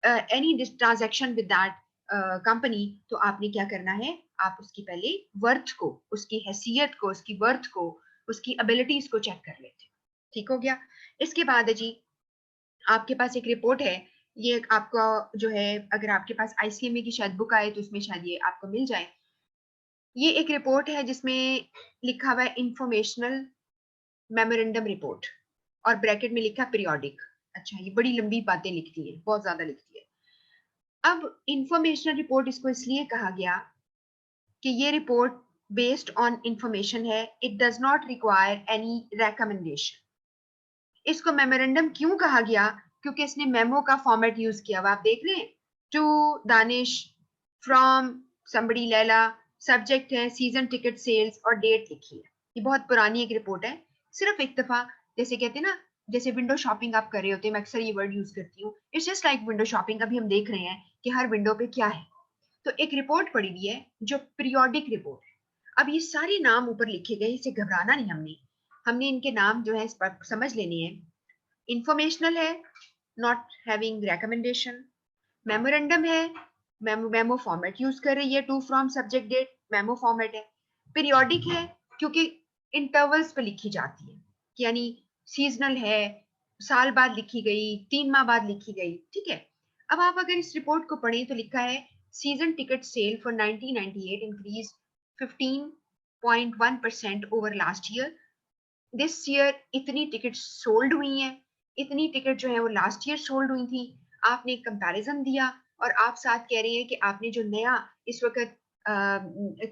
any transaction with that company, तो आपने क्या करना है, आप उसकी पहले वर्थ को, उसकी हैसियत को, उसकी वर्थ को, उसकी एबिलिटीज को चेक कर लेते हैं। ठीक हो गया। इसके बाद है जी आपके पास एक रिपोर्ट है, ये आपका जो है अगर आपके पास आईसीएमए की शायद बुक आए तो उसमें शायद ये आपको मिल जाए। ये एक रिपोर्ट है जिसमें लिखा हुआ है इंफॉर्मेशनल मेमोरेंडम रिपोर्ट और ब्रैकेट में लिखा पीरियोडिक। अच्छा, ये बड़ी लंबी बातें लिखती है, बहुत ज्यादा लिखती है। अब इंफॉर्मेशनल रिपोर्ट इसको इसलिए कहा गया कि ये रिपोर्ट बेस्ड ऑन इंफॉर्मेशन है, it does not require any recommendation. इसको मेमोरेंडम क्यों कहा गया, क्योंकि इसने मेमो का फॉर्मेट यूज किया हुआ, आप देख रहे हैं, to Danish from somebody Laila, subject है सीजन टिकट सेल्स और डेट लिखी है। ये बहुत पुरानी एक रिपोर्ट है, सिर्फ एक दफा, जैसे कहते हैं ना, जैसे विंडो शॉपिंग आप कर रहे होते हैं, मैं अक्सर ये वर्ड यूज करती हूँ, it's just like window shopping. अभी हम देख रहे हैं कि हर विंडो पे क्या है, तो एक रिपोर्ट पड़ी हुई है जो पीरियोडिक रिपोर्ट है। अब ये सारे नाम ऊपर लिखे गए, इसे घबराना नहीं, हमने हमने इनके नाम जो है इस पर समझ लेने हैं। इंफॉर्मेशनल है, नॉट हैविंग रिकमेंडेशन। मेमोरेंडम है, मेमो फॉर्मेट यूज कर रही है, to from subject date, memo format है। पीरियोडिक है क्योंकि इंटरवल्स पे लिखी जाती है, यानी सीजनल है, साल बाद लिखी गई, 3 माह बाद लिखी गई। ठीक है। अब आप अगर इस रिपोर्ट को पढ़ें तो लिखा है season ticket sale for 1998 increase 15.1% over last year. This year इतनी टिकट सोल्ड हुई हैं, इतनी टिकट जो है वो लास्ट ईयर सोल्ड हुई थी। आपने एक कंपैरिजन दिया और आप साथ कह रहे हैं कि आपने जो नया इस वक्त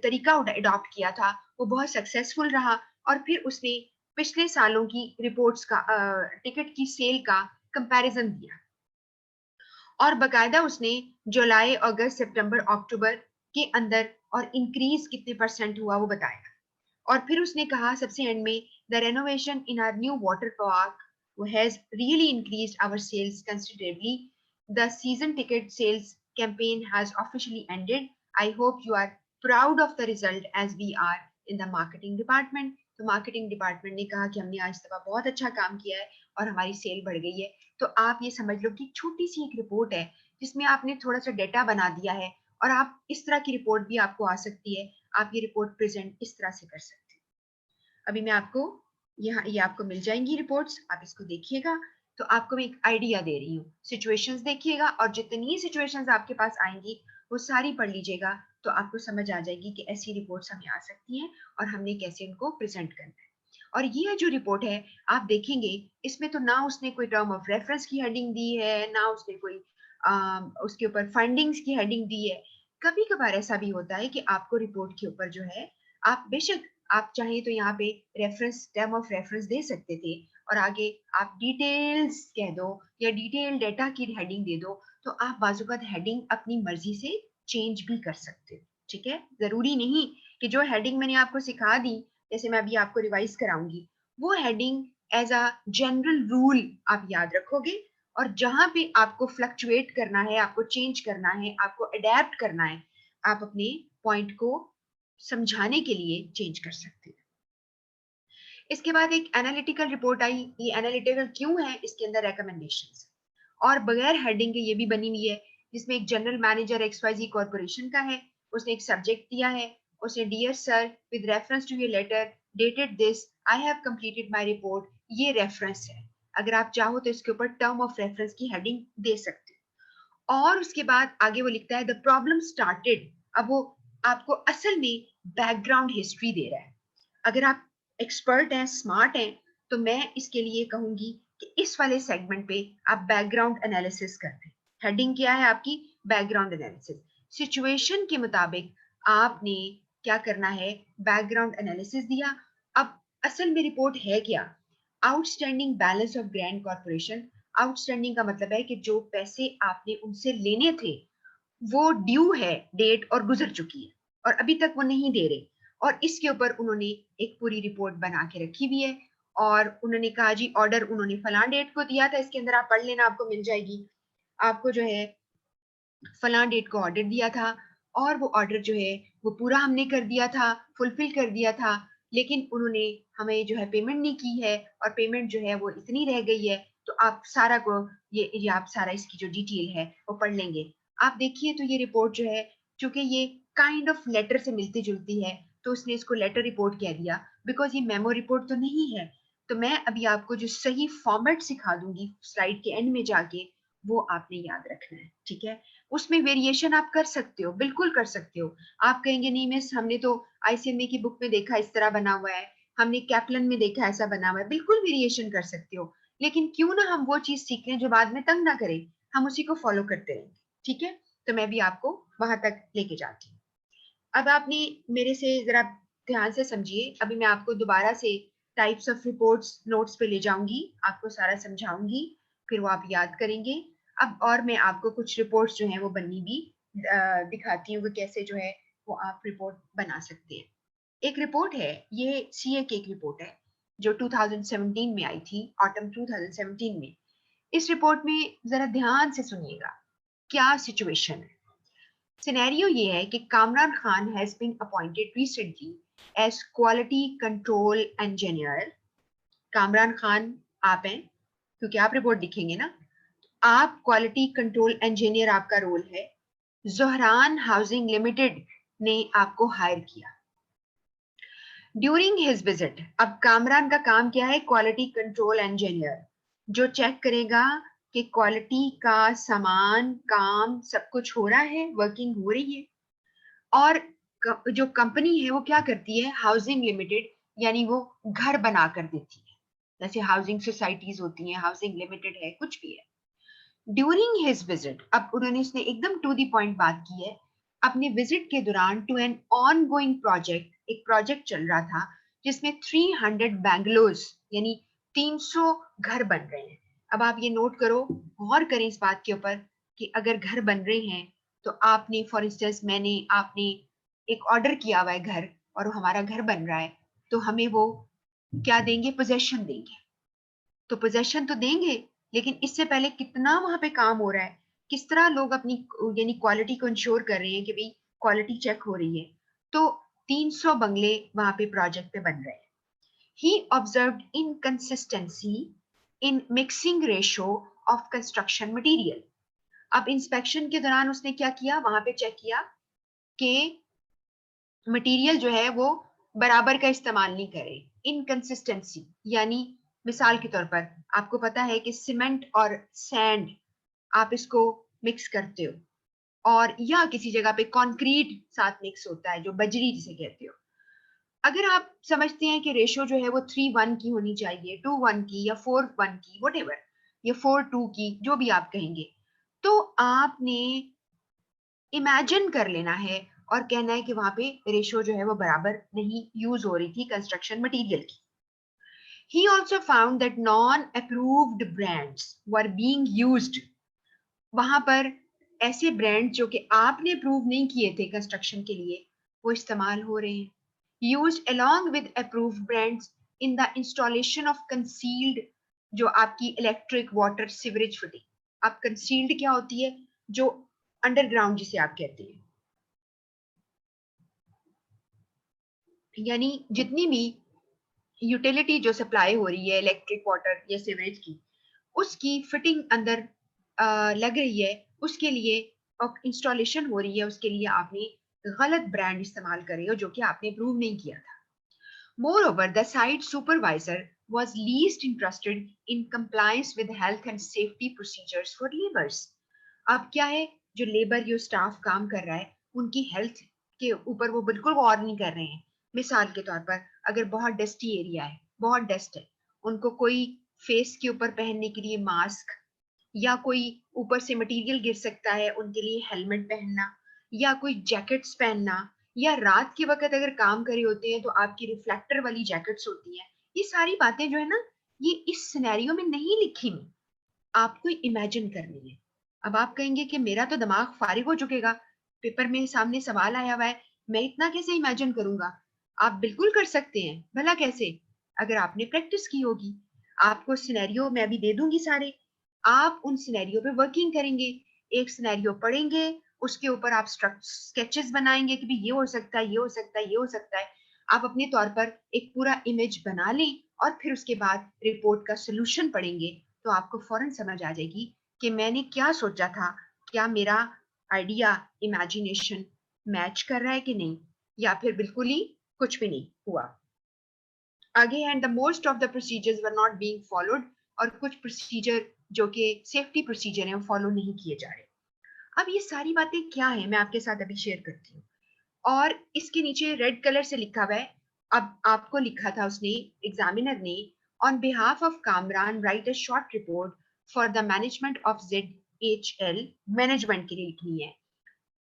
तरीका अडॉप्ट किया था वो बहुत सक्सेसफुल रहा, और फिर उसने पिछले सालों की रिपोर्ट्स का टिकट की सेल का कंपैरिजन दिया, और बकायदा उसने जुलाई अगस्त सितंबर अक्टूबर के अंदर और इंक्रीज कितने परसेंट हुआ वो बताया। और फिर उसने कहा सबसे एंड में, the renovation in our new water park has really increased our sales considerably. The season ticket sales campaign has officially ended. I hope you are proud of the result as we are in the marketing department. तो marketing department ने कहा कि हमने आज दफा बहुत अच्छा काम किया है और हमारी सेल बढ़ गई है। तो आप ये समझ लो कि छोटी सी एक रिपोर्ट है जिसमें आपने थोड़ा सा डेटा बना दिया है, और आप इस तरह की रिपोर्ट भी आपको आ सकती है, आप ये रिपोर्ट प्रेजेंट इस तरह से कर सकते हैं। अभी मैं आपको यहाँ, ये आपको मिल जाएंगी रिपोर्ट्स, आप इसको देखिएगा। तो आपको मैं एक आइडिया दे रही हूँ, सिचुएशंस देखिएगा और जितनी सिचुएशंस आपके पास आएंगी वो सारी पढ़ लीजिएगा, तो आपको समझ आ जाएगी कि ऐसी रिपोर्ट्स हमें आ सकती हैं और हमने कैसे उनको प्रेजेंट करना है। और ये जो रिपोर्ट है आप देखेंगे, इसमें तो ना उसने कोई टर्म ऑफ रेफरेंस की हेडिंग दी है, ना उसने कोई उसके ऊपर फाइंडिंग्स की हेडिंग दी है। कभी कभार ऐसा भी होता है कि आपको रिपोर्ट के ऊपर जो है, आप बेशक आप चाहें तो यहाँ पे रेफरेंस, टर्म ऑफ रेफरेंस दे सकते थे और आगे आप डिटेल्स कह दो या डिटेल डेटा की हेडिंग दे दो, तो आप बाजुकात हेडिंग अपनी मर्जी से चेंज भी कर सकते हो। ठीक है, जरूरी नहीं कि जो हेडिंग मैंने आपको सिखा दी, जैसे मैं अभी आपको रिवाइज कराऊंगी, वो heading as a general rule आप याद रखोगे, और जहां पे आपको फ्लक्चुएट करना है, आपको चेंज करना है, आपको अडेप्ट करना है, आप अपने पॉइंट को समझाने के लिए चेंज कर सकते हैं। इसके बाद एक एनालिटिकल रिपोर्ट आई। ये एनालिटिकल क्यों है? इसके अंदर रिकमेंडेशंस और बगैर हेडिंग के ये भी बनी हुई है, जिसमें एक जनरल मैनेजर एक्सवाईजी कॉर्पोरेशन का है, उसने एक सब्जेक्ट दिया है, उसने dear sir with reference to your letter dated this I have completed my report, ये रेफरेंस है। अगर आप चाहो तो इसके ऊपर टर्म ऑफ रेफरेंस की हेडिंग दे सकते हो। और उसके बाद आगे वो लिखता है द प्रॉब्लम स्टार्टेड। अब वो आपको असल में बैकग्राउंड हिस्ट्री दे रहा है। अगर आप एक्सपर्ट हैं, स्मार्ट हैं, तो मैं इसके लिए कहूंगी कि इस वाले सेगमेंट पे आप बैकग्राउंड एनालिसिस करते हैं। हेडिंग क्या है आपकी? Background analysis. सिचुएशन के मुताबिक आपने क्या करना है? बैकग्राउंड एनालिसिस दिया। अब असल में रिपोर्ट है क्या? Outstanding balance of grand corporation. Outstanding का मतलब है कि जो पैसे आपने उनसे लेने थे वो ड्यू है, डेट और गुजर चुकी है, और अभी तक वो नहीं दे रहे, और इसके ऊपर उन्होंने एक पूरी रिपोर्ट बना के रखी हुई है। और उन्होंने कहा जी ऑर्डर उन्होंने फलां डेट को दिया था, इसके अंदर आप पढ़ लेना, आपको मिल जाएगी। आपको जो है फलां डेट को ऑर्डर दिया था, और वो ऑर्डर जो है वो पूरा हमने कर दिया था, फुलफिल कर दिया था, लेकिन उन्होंने हमें जो है पेमेंट नहीं की है, और पेमेंट जो है वो इतनी रह गई है। तो आप सारा को ये आप सारा इसकी जो डिटेल है वो पढ़ लेंगे। आप देखिए तो ये रिपोर्ट जो है, चूंकि ये काइंड ऑफ लेटर से मिलती जुलती है, तो उसने इसको लेटर रिपोर्ट कह दिया, बिकॉज ये मेमो रिपोर्ट तो नहीं है। तो मैं अभी आपको जो सही फॉर्मेट सिखा दूंगी स्लाइड के एंड में जाके, वो आपने याद रखना है, ठीक है? उसमें वेरिएशन आप कर सकते हो, बिल्कुल कर सकते हो। आप कहेंगे नहीं मिस, हमने तो आईसीएमए की बुक में देखा इस तरह बना हुआ है, हमने कैप्लन में देखा ऐसा बना हुआ है, बिल्कुल वेरिएशन कर सकते हो। लेकिन क्यों ना हम वो चीज सीख लें जो बाद में तंग ना करे, हम उसी को फॉलो करते रहेंगे, ठीक है? तो मैं भी आपको वहां तक लेके जाती हूँ। अब आपने मेरे से जरा ध्यान से समझिए। अभी मैं आपको दोबारा से टाइप्स ऑफ रिपोर्ट्स नोट्स पे ले जाऊंगी, आपको सारा समझाऊंगी, फिर वो आप याद करेंगे। अब और मैं आपको कुछ रिपोर्ट्स जो हैं वो बनी भी दिखाती हूँ कि कैसे जो है वो आप रिपोर्ट बना सकते हैं। एक रिपोर्ट है, ये सीए की एक रिपोर्ट है जो 2017 में आई थी, ऑटम 2017 में। इस रिपोर्ट में जरा ध्यान से सुनिएगा क्या सिचुएशन है। सिनेरियो ये है कि Kamran Khan has been appointed recently as quality control engineer. Kamran Khan आप हैं, क्योंकि आप रिपोर्ट लिखेंगे ना, आप क्वालिटी कंट्रोल इंजीनियर आपका रोल है। जोहरान हाउसिंग लिमिटेड ने आपको हायर किया ड्यूरिंग हिज विजिट। अब कामरान का काम क्या है? क्वालिटी कंट्रोल इंजीनियर, जो चेक करेगा कि क्वालिटी का सामान, काम सब कुछ हो रहा है, वर्किंग हो रही है। और जो कंपनी है वो क्या करती है? हाउसिंग लिमिटेड, यानी वो घर बना कर देती है, जैसे हाउसिंग सोसाइटीज होती हैं, हाउसिंग लिमिटेड है, कुछ भी है। ड्यूरिंग हिज विजिट, अब उन्होंने इसने एकदम टू द पॉइंट बात की है, अपने विजिट के दौरान to an ongoing project, एक प्रोजेक्ट चल रहा था जिसमें 300 बैंगलोज यानी 300 घर बन रहे हैं। अब आप ये नोट करो, गौर करें इस बात के ऊपर कि अगर घर बन रहे हैं तो आपने फॉर इंस्टेंस मैंने आपने एक ऑर्डर किया हुआ है घर, और हमारा घर बन रहा है, तो हमें वो क्या देंगे? पोजेशन देंगे। तो पोजेशन तो देंगे, लेकिन इससे पहले कितना वहां पे काम हो रहा है, किस तरह लोग अपनी यानी क्वालिटी को इंश्योर कर रहे हैं कि भाई क्वालिटी चेक हो रही है। तो 300 बंगले वहां पे प्रोजेक्ट पे बन रहे हैं। He observed inconsistency in mixing ratio of construction material. अब इंस्पेक्शन के दौरान उसने क्या किया? वहां पे चेक किया कि मटेरियल जो है वो बराबर का इस्तेमाल नहीं करे। इनकंसिस्टेंसी यानी मिसाल के तौर पर आपको पता है कि सीमेंट और सैंड आप इसको मिक्स करते हो, और या किसी जगह पे कंक्रीट साथ मिक्स होता है जो बजरी जिसे कहते हो। अगर आप समझते हैं कि रेशो जो है वो 3:1 की होनी चाहिए, 2:1 की, या 4:1 की, वट या 4:2 की, जो भी आप कहेंगे, तो आपने इमेजिन कर लेना है और कहना है कि वहां पे रेशो जो है वो बराबर नहीं यूज हो रही थी कंस्ट्रक्शन मटेरियल की। He also found that non-approved brands were being used. वहां पर ऐसे ब्रांड जो कि आपने अप्रूव नहीं किए थे कंस्ट्रक्शन के लिए, वो इस्तेमाल हो रहे हैं. Used along with approved brands in the installation of concealed, जो आपकी इलेक्ट्रिक वाटर सीवरेज फिटिंग. अब कंसील्ड क्या होती है? जो अंडरग्राउंड जिसे आप कहते हैं, यानी जितनी भी यूटिलिटी जो सप्लाई हो रही है इलेक्ट्रिक वाटर या सीवरेज की, उसकी फिटिंग अंदर लग रही है, उसके लिए इंस्टॉलेशन हो रही है, उसके लिए आपने गलत ब्रांड इस्तेमाल करे हो जो कि आपने प्रूव नहीं किया था. Moreover, the site supervisor was least interested in compliance with health and safety procedures for laborers. अब क्या है, जो लेबर जो स्टाफ काम कर रहा है उनकी हेल्थ के ऊपर वो बिल्कुल गौर नहीं कर रहे हैं. मिसाल के तौर पर अगर बहुत डस्टी एरिया है, बहुत डस्ट है, उनको कोई फेस के ऊपर पहनने के लिए मास्क, या कोई ऊपर से मटेरियल गिर सकता है उनके लिए हेलमेट पहनना, या कोई जैकेट्स पहनना, या रात के वक्त अगर काम करे होते हैं तो आपकी रिफ्लेक्टर वाली जैकेट्स होती हैं. ये सारी बातें जो है ना, ये इस सिनेरियो में नहीं लिखी हुई, आपको इमेजिन करनी है. अब आप कहेंगे कि मेरा तो दिमाग फारिग हो चुकेगा, पेपर में सामने सवाल आया हुआ है, मैं इतना कैसे इमेजिन करूंगा? आप बिल्कुल कर सकते हैं. भला कैसे? अगर आपने प्रैक्टिस की होगी. आपको सिनेरियो मैं अभी दे दूंगी सारे, आप उन सिनेरियो पे वर्किंग करेंगे. एक सिनेरियो पढ़ेंगे, उसके ऊपर आप स्केचेस बनाएंगे कि भी ये हो सकता है, ये हो सकता है, ये हो सकता है. आप अपने तौर पर एक पूरा इमेज बना लें और फिर उसके बाद रिपोर्ट का सोल्यूशन पढ़ेंगे, तो आपको फौरन समझ आ जाएगी कि मैंने क्या सोचा था, क्या मेरा आइडिया इमेजिनेशन मैच कर रहा है कि नहीं, या फिर बिल्कुल ही कुछ भी नहीं हुआ. आगे, and the most of the procedures were not being followed, और कुछ प्रोसीजर जो कि सेफ्टी प्रोसीजर हैं वो फॉलो नहीं किए जा रहे. अब ये सारी बातें क्या है, मैं आपके साथ अभी शेयर करती हूँ. और इसके नीचे रेड कलर से लिखा हुआ है, अब आपको लिखा था उसने, एग्जामिनर ने, on behalf of Kamran write a short report for the management of ZHL, management के लिए लिखनी है.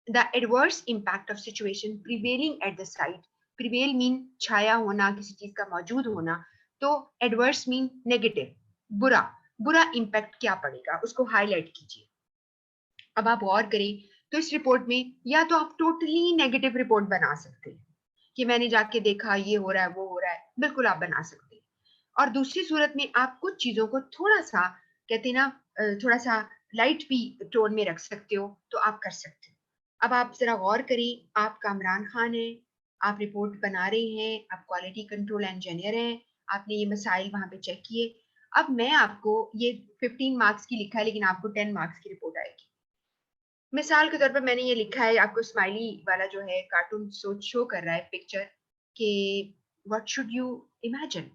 The adverse impact of situation prevailing at the site. Prevail mean छाया होना, किसी चीज का मौजूद होना, तो एडवर्स मीन नेगेटिव, बुरा. बुरा इम्पैक्ट क्या पड़ेगा उसको हाईलाइट कीजिए. अब आप गौर करें तो इस रिपोर्ट में या तो आप टोटली नेगेटिव रिपोर्ट बना सकते हैं कि मैंने जाके देखा ये हो रहा है वो हो रहा है, बिल्कुल आप बना सकते हैं. और दूसरी सूरत में आप कुछ चीजों को थोड़ा सा, कहते हैं ना, थोड़ा सा लाइट भी टोन में रख सकते हो, तो आप कर सकते हो. अब आप जरा गौर करें, आप कामरान खान हैं, आप रिपोर्ट बना रहे हैं, आप क्वालिटी कंट्रोल इंजीनियर हैं, आपने ये मसाइल वहां पे चेक किए. अब मैं आपको, ये 15 मार्क्स की लिखा है लेकिन आपको 10 मार्क्स की रिपोर्ट आएगी. मिसाल के तौर पर मैंने ये लिखा है, आपको स्माइली वाला जो है कार्टून शो कर रहा है पिक्चर, कि व्हाट शुड यू इमेजिन,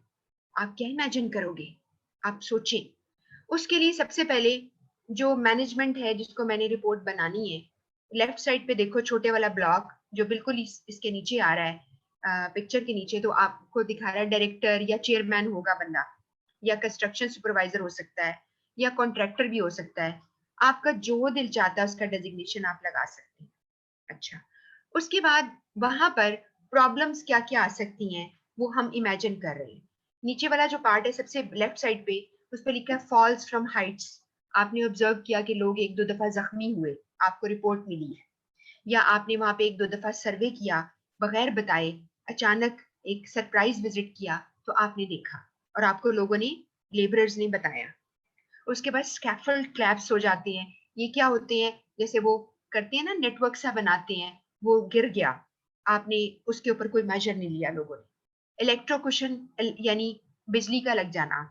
आप क्या इमेजिन करोगे, आप सोचें. उसके लिए सबसे पहले जो मैनेजमेंट है जिसको मैंने रिपोर्ट बनानी है, लेफ्ट साइड पे देखो छोटे वाला ब्लॉक जो बिल्कुल इसके नीचे आ रहा है, पिक्चर के नीचे, तो आपको दिखा रहा है डायरेक्टर या चेयरमैन होगा बंदा, या कंस्ट्रक्शन सुपरवाइजर हो सकता है, या कॉन्ट्रैक्टर भी हो सकता है. आपका जो दिल चाहता है उसका डेजिग्नेशन आप लगा सकते हैं. अच्छा, उसके बाद वहां पर प्रॉब्लम्स क्या क्या आ सकती हैं वो हम इमेजिन कर रहे हैं. नीचे वाला जो पार्ट है सबसे लेफ्ट साइड पे, उस पर लिखा है फॉल्स फ्रॉम हाइट्स. आपने ऑब्जर्व किया कि लोग एक दो दफा जख्मी हुए, आपको रिपोर्ट मिली है, या आपने वहां पे एक दो दफा सर्वे किया बगैर बताए, अचानक एक सरप्राइज विजिट किया, तो आपने देखा और आपको लोगों ने, लेबरर्स ने बताया. उसके बाद स्कैफोल्ड क्लैप्स हो जाते हैं. ये क्या होते हैं, जैसे वो करते हैं ना, नेटवर्क सा बनाते हैं, वो गिर गया, आपने उसके ऊपर कोई मेजर नहीं लिया लोगों ने. इलेक्ट्रोकुशन यानी बिजली का लग जाना.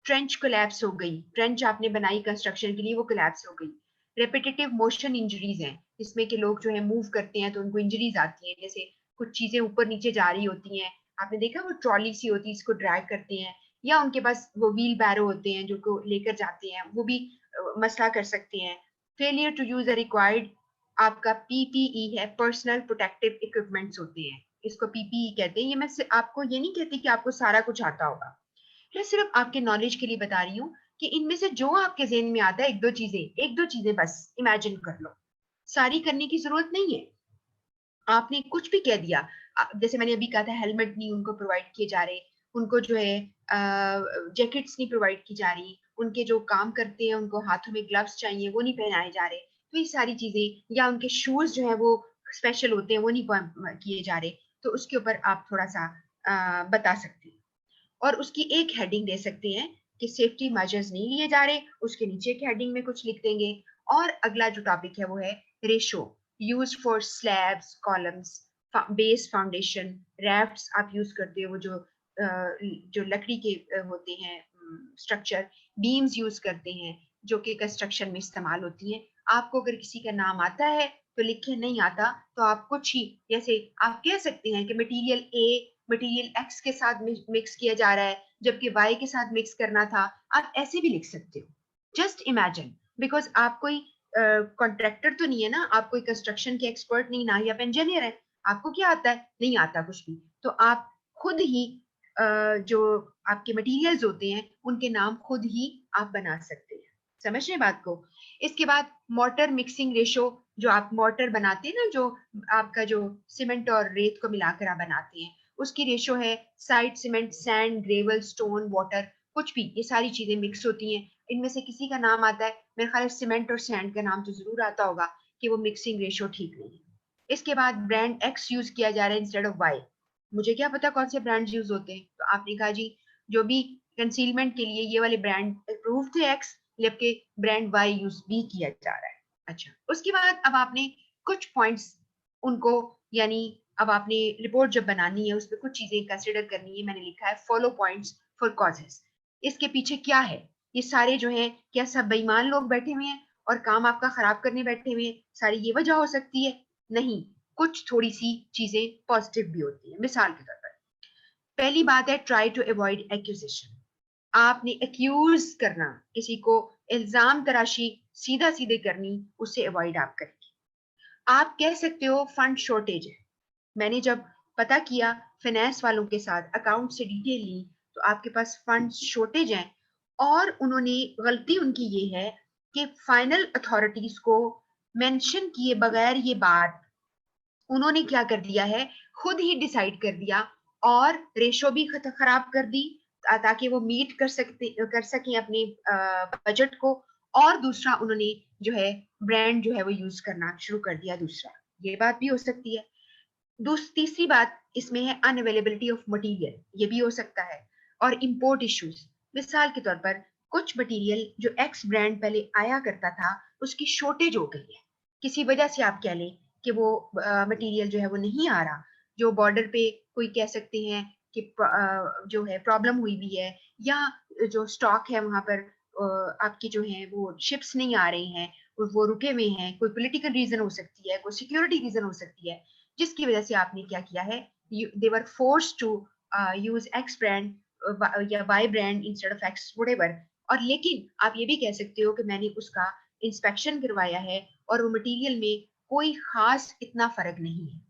ट्रेंच कोलैप्स हो गई, ट्रेंच आपने बनाई कंस्ट्रक्शन के लिए, वो कोलैप्स हो गई. रेपिटेटिव मोशन इंजरीज हैं, जिसमें कि लोग जो है मूव करते हैं तो उनको इंजरीज आती हैं, जैसे कुछ चीजें ऊपर नीचे जा रही होती हैं, आपने देखा वो ट्रॉली सी होती है, इसको ड्रैग करते हैं, या उनके पास वो व्हील बैरो होते हैं जो को लेकर जाते हैं, वो भी मसला कर सकते हैं. Failure to use a required, आपका PPE है, पर्सनल प्रोटेक्टिव इक्विपमेंट्स होते हैं, इसको PPE कहते हैं. ये मैं आपको ये नहीं कहती कि आपको सारा कुछ आता होगा, मैं सिर्फ आपके नॉलेज के लिए बता रही हूँ कि इनमें से जो आपके जेहन में आता है, एक दो चीजें बस इमेजिन कर लो, सारी करने की जरूरत नहीं है. आपने कुछ भी कह दिया, जैसे मैंने अभी कहा था हेलमेट नहीं उनको प्रोवाइड किए जा रहे, उनको जो है जैकेट्स नहीं प्रोवाइड की जा रही, उनके जो काम करते हैं उनको हाथों में ग्लव्स चाहिए वो नहीं पहनाए जा रहे, तो ये सारी चीजें, या उनके शूज जो है वो स्पेशल होते हैं वो नहीं किए जा रहे, तो उसके ऊपर आप थोड़ा सा बता सकते हैं। और उसकी एक हेडिंग दे सकते हैं कि सेफ्टी मेजर्स नहीं लिए जा रहे, उसके नीचे एक हेडिंग में कुछ लिख देंगे। और अगला जो टॉपिक है वो है ratio use for slabs, columns, base, foundation, rafts आप यूज करते हो वो जो लकड़ी के होते हैं स्ट्रक्चर, बीम्स यूज करते हैं जो कि कंस्ट्रक्शन में इस्तेमाल होती हैं। आपको अगर किसी का नाम आता है तो लिखे, नहीं आता तो आप कुछ ही, जैसे आप कह सकते हैं कि मटेरियल ए मटेरियल एक्स के साथ मिक्स किया जा रहा है जबकि वाई के साथ मिक्स करना था, आप ऐसे भी लिख सकते हो। जस्ट इमेजिन, बिकॉज आप कोई कॉन्ट्रैक्टर तो नहीं है ना, आप कोई कंस्ट्रक्शन के एक्सपर्ट नहीं, ना ही आप इंजीनियर है, आपको क्या आता है, नहीं आता कुछ भी, तो आप खुद ही जो आपके मटेरियल्स होते हैं उनके नाम खुद ही आप बना सकते हैं। समझ रहे बात को। इसके बाद मोटर मिक्सिंग रेशो, जो आप मोटर बनाते हैं ना, जो आपका जो सीमेंट और रेत को मिलाकर आप बनाते हैं, उसकी रेशो है side cement, sand, gravel, stone, water, कुछ भी ये सारी चीजें मिक्स होती हैं, इनमें से किसी का नाम आता है, मेरे ख्याल सीमेंट और सैंड का नाम तो जरूर आता होगा, कि वो मिक्सिंग रेशो ठीक नहीं है। इसके बाद ब्रांड एक्स यूज किया जा रहा है इंस्टेड ऑफ वाई, मुझे क्या पता कौन से ब्रांड यूज होते हैं, तो आपने कहा जी जो भी कंसीलमेंट के लिए ये वाले ब्रांड अप्रूव थे एक्स, जबकि ब्रांड वाई यूज भी किया जा रहा है। अच्छा, उसके बाद अब आपने कुछ पॉइंट्स उनको, यानी अब आपने रिपोर्ट जब बनानी है उसमें कुछ चीजें कंसिडर करनी है। मैंने लिखा है फॉलो पॉइंट्स फॉर कॉजेस। इसके पीछे क्या है, ये सारे जो है क्या सब बेईमान लोग बैठे हुए हैं और काम आपका खराब करने बैठे हुए हैं, सारी ये वजह हो सकती है? नहीं, कुछ थोड़ी सी चीजें पॉजिटिव भी होती है। मिसाल के तौर पर पहली बात है ट्राई टू अवॉइड एक्यूजेशन। आपने एक्यूज करना, किसी को इल्जाम तराशी सीधा सीधे करनी, उससे अवॉइड आप करेंगे। आप कह सकते हो फंड शॉर्टेज है। मैंने जब पता किया फाइनेंस वालों के साथ, अकाउंट से डिटेल ली, तो आपके पास फंड शॉर्टेज है। और उन्होंने, गलती उनकी ये है कि फाइनल अथॉरिटीज को मेंशन किए बगैर ये बात उन्होंने क्या कर दिया है, खुद ही डिसाइड कर दिया और रेशो भी खराब कर दी, ताकि वो मीट कर सकें अपने बजट को। और दूसरा उन्होंने जो है ब्रांड जो है वो यूज करना शुरू कर दिया दूसरा, ये बात भी हो सकती है। तीसरी बात इसमें है अनअवेलेबिलिटी ऑफ मटेरियल, ये भी हो सकता है। और इंपोर्ट इश्यूज, मिसाल के तौर पर कुछ मटेरियल जो एक्स ब्रांड पहले आया करता था उसकी शॉर्टेज हो गई है, किसी वजह से आप कह लें कि वो मटेरियल जो है वो नहीं आ रहा, जो बॉर्डर पे कोई कह सकते हैं कि जो है प्रॉब्लम हुई भी है, या जो स्टॉक है वहां पर आपकी जो है वो शिप्स नहीं आ रही हैं, वो रुके हुए हैं, कोई पॉलिटिकल रीजन हो सकती है, कोई सिक्योरिटी रीजन हो सकती है, जिसकी वजह से आपने क्या किया है, they were force to use X brand या Y brand instead of X whatever. और लेकिन आप ये भी कह सकते हो कि मैंने उसका इंस्पेक्शन करवाया है और वो मटेरियल में कोई खास इतना फर्क नहीं है,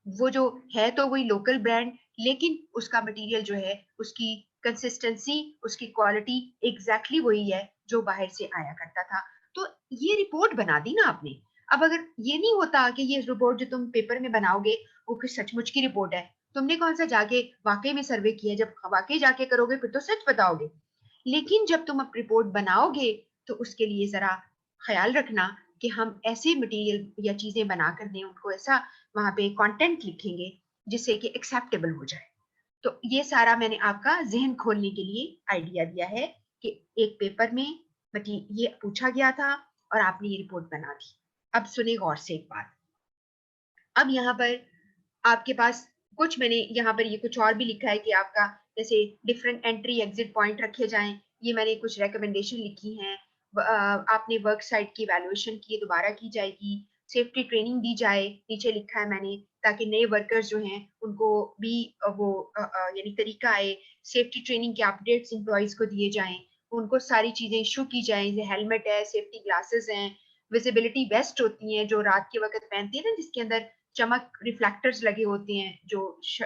वो जो है तो वही लोकल ब्रांड, लेकिन उसका मटेरियल जो है उसकी कंसिस्टेंसी, उसकी क्वालिटी एग्जैक्टली वही है जो बाहर से आया करता था। तो ये रिपोर्ट बना दी ना आपने। अब अगर ये नहीं होता कि ये रिपोर्ट जो तुम पेपर में बनाओगे वो कुछ सचमुच की रिपोर्ट है, तुमने कौन सा जाके वाकई में सर्वे किया, जब वाकई जाके करोगे फिर तो सच बताओगे। लेकिन जब तुम अब रिपोर्ट बनाओगे तो उसके लिए जरा ख्याल रखना कि हम ऐसे मटेरियल या चीजें बनाकर दें उनको, ऐसा वहां पे कंटेंट लिखेंगे जिससे कि एक्सेप्टेबल हो जाए। तो ये सारा मैंने आपका जहन खोलने के लिए आइडिया दिया है कि एक पेपर में ये पूछा गया था और आपने ये रिपोर्ट बना दी। अब सुने गौर से एक बात। अब यहाँ पर आपके पास कुछ, मैंने यहाँ पर ये कुछ और भी लिखा है कि आपका जैसे डिफरेंट एंट्री एग्जिट पॉइंट रखे जाएं, ये मैंने कुछ रिकमेंडेशन लिखी हैं। आपने वर्क साइट की वैल्यूएशन की दोबारा की जाएगी, सेफ्टी ट्रेनिंग दी जाए, नीचे लिखा है मैंने, ताकि नए वर्कर्स जो हैं उनको भी वो यानी तरीका आए, सेफ्टी ट्रेनिंग के अपडेट्स एम्प्लॉयज को दिए जाएं, उनको सारी चीजें इशू की जाएं, जैसे हेलमेट है, सेफ्टी ग्लासेस हैं, विजिबिलिटी वेस्ट होती हैं जो रात के वक्त पहनती है ना, जिसके अंदर चमक रिफ्लेक्टर्स लगे होते हैं, जो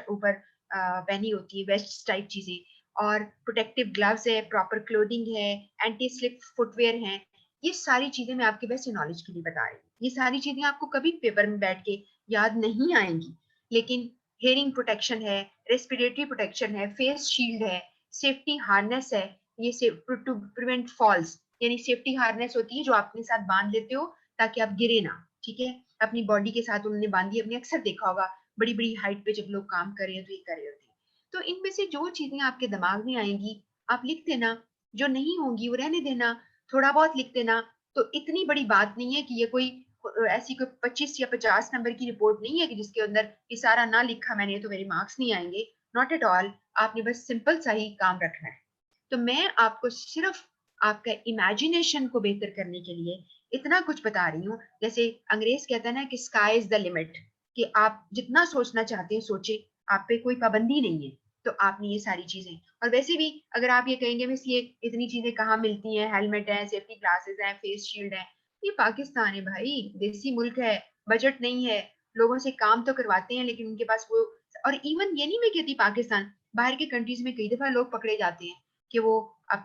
ऊपर पहनी होती है वेस्ट टाइप चीजें, और प्रोटेक्टिव ग्लव्स है, प्रॉपर क्लोथिंग है, एंटी स्लिप फुटवेयर है। ये सारी चीजें मैं आपके वैसे नॉलेज के लिए बता रही हूँ, ये सारी चीजें आपको कभी पेपर में बैठ के याद नहीं आएंगी, लेकिन हेयरिंग प्रोटेक्शन है, रेस्पिरेटरी प्रोटेक्शन है, फेस शील्ड है, सेफ्टी हार्नेस है, ये टू प्रिवेंट फॉल्स, यानी सेफ्टी हार्नेस होती है जो आप अपने साथ बांध लेते हो ताकि आप गिरे ना, ठीक है। अपनी बॉडी के साथ उन्होंने बांधी, अपने अक्सर देखा होगा बड़ी बड़ी हाइट पे जब लोग काम कर रहे हैं तो ये कर रहे होते हैं। तो इनमें से जो चीजें आपके दिमाग में आएंगी आप लिख देना, जो नहीं होंगी वो रहने देना, थोड़ा बहुत लिख देना। तो इतनी बड़ी बात नहीं है कि ये कोई ऐसी कोई 25 या 50 नंबर की रिपोर्ट नहीं है कि जिसके अंदर ये सारा ना लिखा मैंने तो मेरे मार्क्स नहीं आएंगे। नॉट एट ऑल, आपने बस सिंपल सा ही काम रखना है। तो मैं आपको सिर्फ आपका इमेजिनेशन को बेहतर करने के लिए इतना कुछ बता रही हूँ। जैसे अंग्रेज कहता है ना कि स्काई इज द लिमिट, कि आप जितना सोचना चाहते हैं सोचे, आप पे कोई पाबंदी नहीं है। तो आपने ये सारी चीजें, और वैसे भी अगर आप ये कहेंगे मिस ये इतनी चीजें कहाँ मिलती हैं, हेलमेट है, सेफ्टी ग्लासेस हैं, फेस शील्ड है, ये पाकिस्तान है भाई, देसी मुल्क है, बजट नहीं है, लोगों से काम तो करवाते हैं लेकिन उनके पास वो, और इवन ये नहीं मैं कहती पाकिस्तान, बाहर के कंट्रीज में कई दफा लोग पकड़े जाते हैं कि वो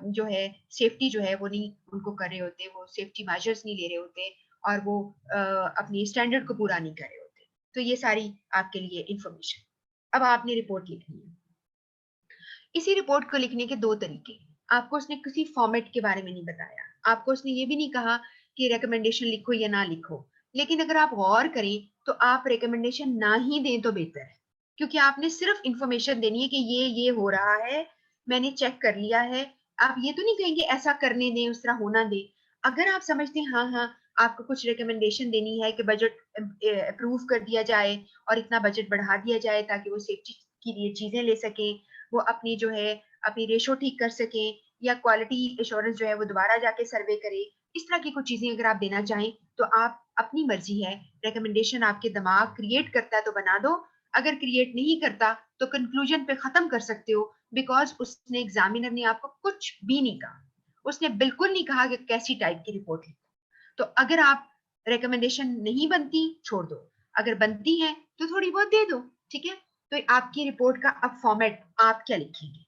जो है सेफ्टी जो है वो नहीं उनको कर रहे होते, वो सेफ्टी मेजर्स नहीं ले रहे होते, और वो अपनी स्टैंडर्ड को पूरा नहीं कर रहे होते। तो ये सारी आपके लिए इंफॉर्मेशन। अब आपने रिपोर्ट लिखनी है। इसी रिपोर्ट को लिखने के दो तरीके। आपको उसने किसी फॉर्मेट के बारे में नहीं बताया, आपको उसने ये भी नहीं कहा कि रिकमेंडेशन लिखो या ना लिखो। लेकिन अगर आप गौर करें तो आप रिकमेंडेशन ना ही दें तो बेहतर है, क्योंकि आपने सिर्फ इंफॉर्मेशन देनी है कि ये हो रहा है, मैंने चेक कर लिया है। आप ये तो नहीं कहेंगे ऐसा करने दें उस तरह होना दें। अगर आप समझते हैं हाँ हाँ आपको कुछ रिकमेंडेशन देनी है कि बजट अप्रूव कर दिया जाए और इतना बजट बढ़ा दिया जाए ताकि वो सेफ्टी की लिए चीजें ले सकें, वो अपनी जो है अपनी रेशो ठीक कर सकें, या क्वालिटी एश्योरेंस जो है वो दोबारा जाके सर्वे करे, इस तरह की कुछ चीजें अगर आप देना चाहें तो आप अपनी मर्जी है। रिकमेंडेशन आपके दिमाग क्रिएट करता है तो बना दो, अगर क्रिएट नहीं करता तो कंक्लूजन पे खत्म कर सकते हो, बिकॉज उसने एग्जामिनर ने आपको कुछ भी नहीं कहा, उसने बिल्कुल नहीं कहा कि कैसी टाइप की रिपोर्ट है। तो अगर आप रिकमेंडेशन नहीं बनती छोड़ दो, अगर बनती है तो थोड़ी बहुत दे दो, ठीक है। तो आपकी रिपोर्ट का अब फॉर्मेट आप क्या लिखेंगे।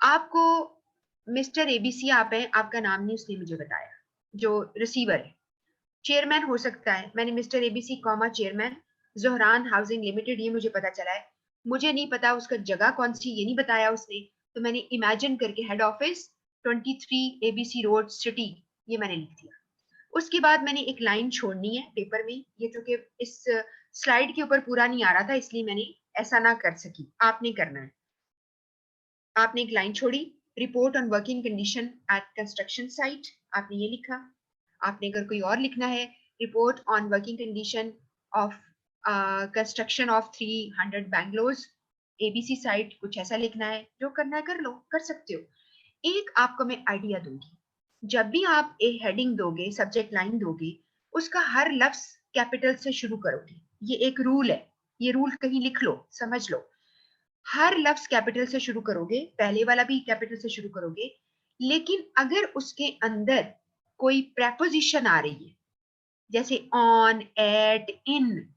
आपको मिस्टर एबीसी आप हैं, आपका नाम नहीं उसने मुझे बताया, जो रिसीवर है चेयरमैन हो सकता है, मैंने mister ABC comma chairman Zohran housing limited ये मुझे पता चला है। मुझे नहीं पता उसका जगह कौन सी, ये नहीं बताया उसने, तो मैंने इमेजिन करके head office 23 ABC road city ये मैंने लिख दिया। उसके बाद मैंने एक लाइन छोड़नी है पेपर में, ये चूंकि इस स्लाइड के ऊपर पूरा नहीं आ रहा था इसलिए मैंने ऐसा ना कर सकी, आपने करना है। आपने एक लाइन छोड़ी, report on working condition at construction site, आपने ये लिखा। आपने अगर कोई और लिखना है, report on working condition of construction of 300 Bangalore ABC site, कुछ ऐसा लिखना है, जो करना है कर लो, कर सकते हो। एक आपको मैं आइडिया दूंगी, जब भी आप एक हेडिंग दोगे, सब्जेक्ट लाइन दोगे, उसका हर लफ्ज कैपिटल से शुरू करोगे। ये एक रूल है, ये रूल कहीं लिख लो, समझ लो। हर लफ्ज कैपिटल से शुरू करोगे, पहले वाला भी कैपिटल से शुरू करोगे, लेकिन अगर उसके अंदर कोई प्रेपोजिशन आ रही है, जैसे ऑन, एट, इन,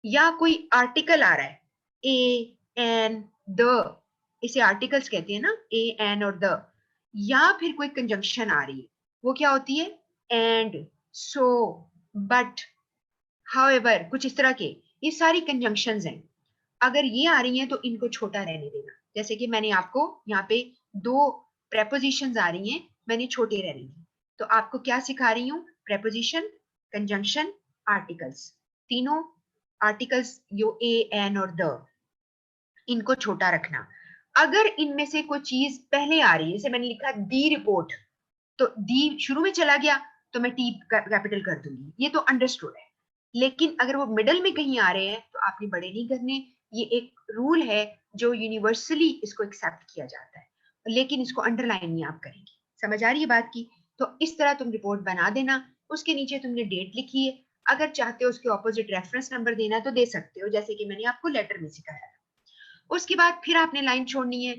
या कोई आर्टिकल आ रहा है, ए, एन, द, इसे आर्टिकल्स कहते हैं ना, ए, एन और द, या फिर कोई कंजंक्शन आ रही है, वो क्या होती है, एंड, सो, बट, हाउएवर, कुछ इस तरह के, ये सारी कंजंक्शंस हैं। अगर ये आ रही हैं तो इनको छोटा रहने देना, जैसे कि मैंने आपको यहाँ पे दो प्रेपोजिशंस आ रही हैं, मैंने छोटे रहने दी। तो आपको क्या सिखा रही हूँ, प्रेपोजिशन, कंजंक्शन, आर्टिकल्स, तीनों आर्टिकल्स यो ए, एन और द, इनको छोटा रखना। अगर इनमें से कोई चीज पहले आ रही है, जैसे मैंने लिखा दी रिपोर्ट, तो दी शुरू में चला गया तो मैं टी कैपिटल कर दूंगी, ये तो अंडरस्टूड है। लेकिन अगर वो मिडल में कहीं आ रहे हैं तो आपने बड़े नहीं करने, ये एक रूल है जो यूनिवर्सली इसको एक्सेप्ट किया जाता है, लेकिन इसको अंडरलाइन नहीं आप करेंगे। समझ आ रही है बात की। तो इस तरह तुम रिपोर्ट बना देना, उसके नीचे तुमने डेट लिखी है, अगर चाहते हो उसके ऑपोजिट रेफरेंस नंबर देना तो दे सकते हो, जैसे कि मैंने आपको लेटर में सिखाया। उसके बाद फिर आपने लाइन छोड़नी है,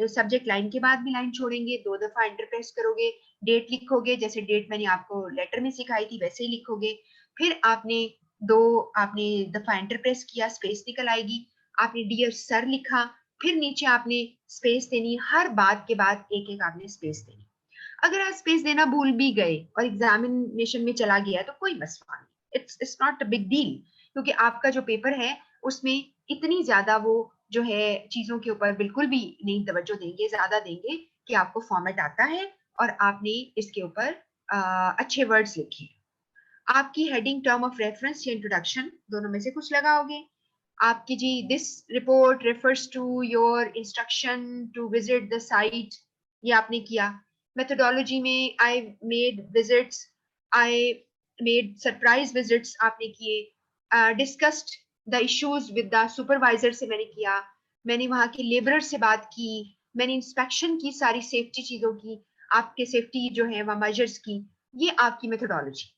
सब्जेक्ट लाइन के बाद भी लाइन छोड़ेंगे, दो दफा इंटरप्रेस करोगे, डेट लिखोगे, जैसे डेट मैंने आपको लेटर में सिखाई थी वैसे ही लिखोगे। फिर आपने दफा इंटरप्रेस किया, स्पेस निकल आएगी, आपने डियर सर लिखा, फिर नीचे आपने स्पेस देनी, हर बात के बाद एक एक आपने स्पेस देनी। अगर आप स्पेस देना भूल भी गए और एग्जामिनेशन में चला गया तो कोई मसला नहीं, it's not a big deal, क्योंकि आपका जो पेपर है उसमें इतनी ज्यादा वो जो है चीजों के ऊपर बिल्कुल भी नहीं तवज्जो देंगे, ज्यादा देंगे कि आपको फॉर्मेट आता है और आपने इसके ऊपर अच्छे वर्ड्स लिखे। आपकी हेडिंग टर्म ऑफ रेफरेंस या इंट्रोडक्शन, दोनों में से कुछ लगाओगे। आपकी जी this report refers to your instruction to visit the site, ये आपने किया। मेथोडोलॉजी में I made visits, I made surprise visits आपने किए। Discussed the issues with the supervisor से मैंने किया, मैंने वहां के लेबरर से बात की, मैंने इंस्पेक्शन की सारी सेफ्टी चीजों की, आपके सेफ्टी जो है वह मेजर्स की। ये आपकी मेथोडोलॉजी।